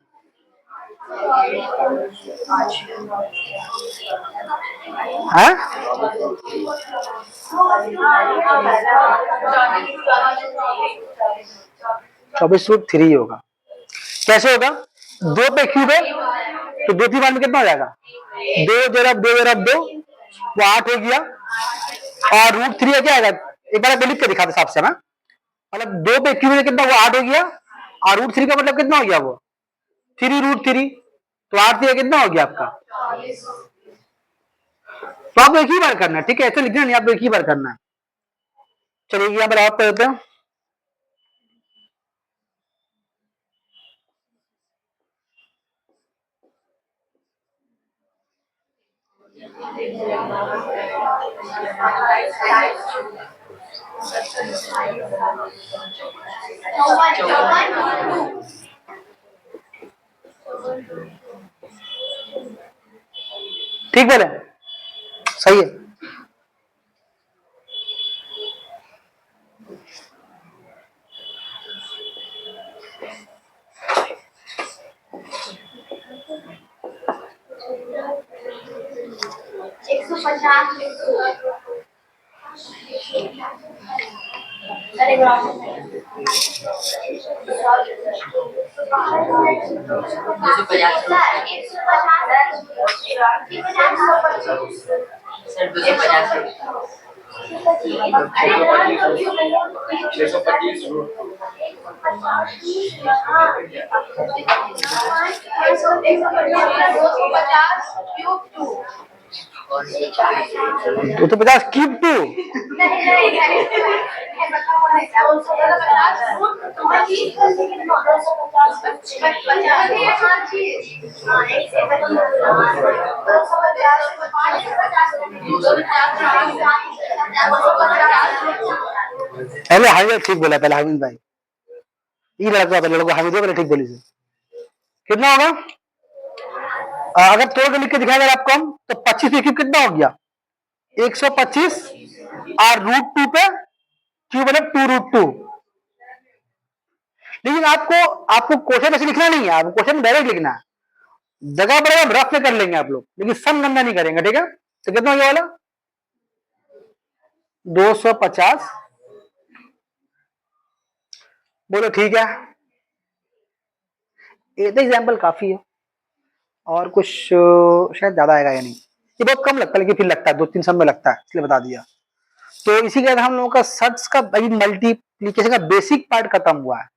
हाँ 24√3 होगा। कैसे होगा? 2 पे क्यूब है तो 2 3 बार में कितना हो जाएगा? 2 वो 8 हो गया, और रूट 3 क्या आएगा? एक बार लिख के दिखाते साफ से ना, मतलब 2 पे क्यूब कितना, वो 8 हो गया, और रूट 3 का मतलब कितना हो गया? वो 3√3, तो 8 3 कितना हो गया आपका? तो आपको एक ही बार करना है, ठीक है, ऐसे लिखना नहीं, आपको एक ही बार करना है। चलिए यहाँ पर आप करते हैं, ठीक बोले, सही है। तो 50 क्यूब 2 पहले हामिद ठीक बोला, पहले हामिद भाई, ये लड़का था, लड़का हामिद पहले ठीक बोली से। कितना होगा? अगर तोड़ के लिख के दिखाया जाए आपको हम, तो 25 पे क्यूब कितना हो गया? 125, और रूट 2 पे क्यूब मतलब 2√2। लेकिन आपको क्वेश्चन ऐसे लिखना नहीं है, आपको क्वेश्चन डायरेक्ट लिखना है। जगह पड़ेगा हम रफ में कर लेंगे आप लोग, लेकिन सम गंदा नहीं करेंगे, ठीक है। तो कितना हो गया वाला 250, बोलो ठीक है। एक एग्जाम्पल काफी है, और कुछ शायद ज्यादा आएगा या नहीं, ये बहुत कम लगता है लेकिन फिर लगता है 2-3 सम में लगता है, इसलिए बता दिया। तो इसी के साथ हम लोगों का सर्च का मल्टीप्लीकेशन का बेसिक पार्ट खत्म हुआ है।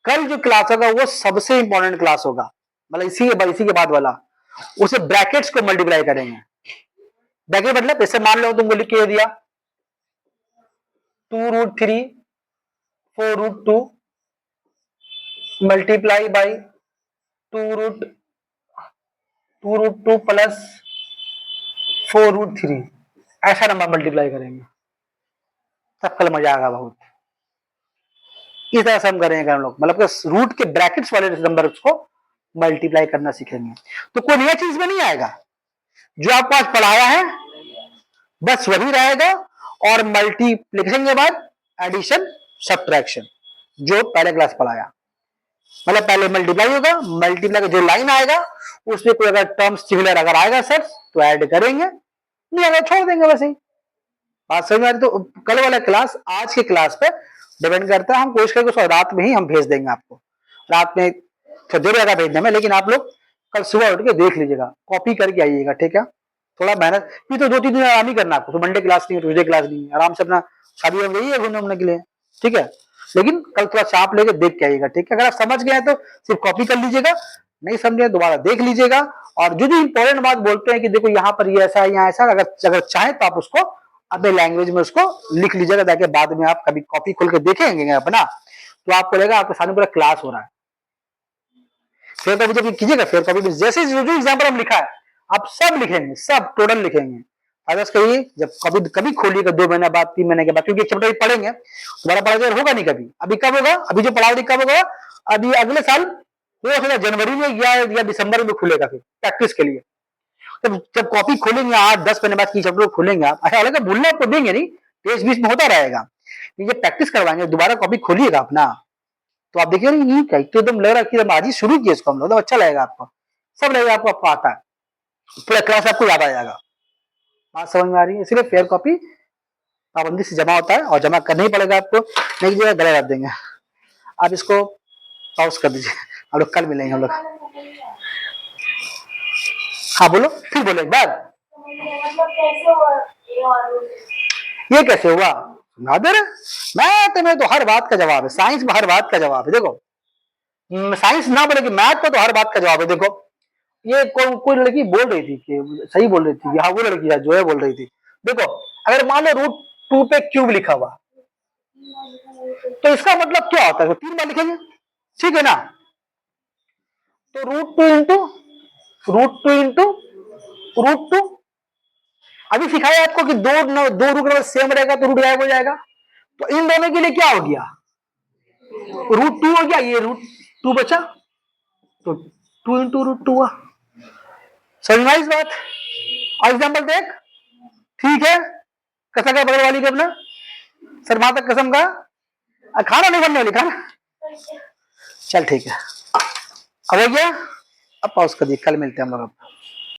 कल जो क्लास होगा वो सबसे इंपॉर्टेंट क्लास होगा, मतलब इसी के बाद वाला, उसे ब्रैकेट्स को मल्टीप्लाई करेंगे। ब्रैकेट मतलब जैसे मान लो तुमको लिख के दिया 2√3 4√2 मल्टीप्लाई बाई 2√2 प्लस 4√3, ऐसा नंबर मल्टीप्लाई करेंगे, तब कल मजा आएगा बहुत। इस तरह से हम करेंगे हम लोग, मतलब रूट के ब्रैकेट्स वाले नंबर को मल्टीप्लाई करना सीखेंगे। तो कोई नया चीज में नहीं आएगा, जो आपको आज पढ़ाया है बस वही रहेगा, और मल्टीप्लिकेशन के बाद एडिशन सब्ट्रैक्शन जो पहले क्लास पढ़ाया। मतलब पहले मल्टीप्लाई होगा, मल्टीप्लाई का जो लाइन आएगा उसमें कोई अगर टर्म सिमिलर अगर आएगा सर तो ऐड करेंगे, नहीं अगर छोड़ देंगे वैसे ही। बात समझ में आ रही? तो कल वाला क्लास आज के क्लास पे डिपेंड करता है, हम कोशिश करेंगे उसको रात में ही हम भेज देंगे आपको, रात में थोड़ा देर रहेगा भेजने में, लेकिन आप लोग कल सुबह उठ के देख लीजिएगा, कॉपी करके आइएगा, ठीक है। थोड़ा मेहनत, फिर तो 2-3 दिन आराम ही करना आपको, तो मंडे क्लास नहीं है, ट्यूजडे क्लास नहीं है, आराम से अपना शादी हो गई है घूमने घूमने के लिए, ठीक है। लेकिन कल थोड़ा चाप लेके देख के आइएगा, ठीक है। अगर आप समझ गए हैं तो सिर्फ कॉपी कर लीजिएगा, नहीं समझे दोबारा देख लीजिएगा, और जो इंपॉर्टेंट बात बोलते हैं कि देखो यहाँ पर ये ऐसा है, यहाँ ऐसा, अगर चाहे तो आप उसको अपने लैंग्वेज में उसको लिख लीजिएगा, ताकि बाद में आप कभी कॉपी खोल के देखेंगे अपना, तो आपको लगेगा आपके सामने पूरा क्लास हो रहा है। फेयर कॉपी जब कीजिएगा, फेयर कॉपी में जैसे जो एग्जाम्पल हम लिखा है आप सब लिखेंगे, सब टोटल लिखेंगे। अगर कहिए जब कभी खोलिएगा 2 महीने बाद 3 महीने के बाद, क्योंकि चैप्टर पढ़ेंगे दोबारा पढ़ा होगा नहीं कभी। अभी कब होगा, अभी जो पढ़ा कब होगा, अभी अगले साल हो सकता जनवरी में या दिसंबर में खुलेगा, फिर प्रैक्टिस के लिए। जब कॉपी खोलेंगे 8-10 महीने बाद की चैप्टर खोलेंगे आप, हालांकि भूलना आपको देंगे नहीं, टेस्ट बीच में होता रहेगा, ये प्रैक्टिस करवाएंगे, दोबारा कॉपी खोलिएगा अपना, तो आप देखिए ये क्या तो एकदम लग रहा है कि हम आज ही शुरू किए इसको हम लोग, अच्छा लगेगा आपको, सब लगेगा आपको आता है, पूरा क्लास आपको याद आ जाएगा। बात समझ में आ रही है? इसलिए फेयर कॉपी पाबंदी से जमा होता है, और जमा करना ही पड़ेगा आपको, नहीं कीजिएगा गले रख देंगे। आप इसको पॉज कर दीजिए, हम लोग कल मिलेंगे हम लोग। हाँ बोलो, फिर बोलो एक बार। मतलब कैसे हुआ ये कैसे हुआ नादर, मैथ में तो हर बात का जवाब है, साइंस में हर बात का जवाब है। देखो साइंस ना बोले कि मैथ में तो हर बात का जवाब है। देखो ये कोई लड़की बोल रही थी कि सही बोल रही थी, हाँ वो लड़की जो है बोल रही थी, देखो अगर मान लो √2 पे क्यूब लिखा हुआ, तो इसका मतलब क्या होता है, 3 बार लिखेंगे, ठीक है ना। तो √2 अभी सिखाया आपको कि दो रूट अगर सेम रहेगा तो रूट गायब हो जाएगा, तो इन दोनों के लिए क्या हो गया, √2 हो गया, ये √2 बचा, तो 2 × √2 हुआ। समझ में इस बात? और एग्जाम्पल देख, ठीक है, कसम का बगल वाली के अपना सर वहां तक कसम का, खाना नहीं बनने वाली, खाना चल ठीक है, अब हो गया, अब पॉज कर दिए, कल मिलते हैं हम लोग।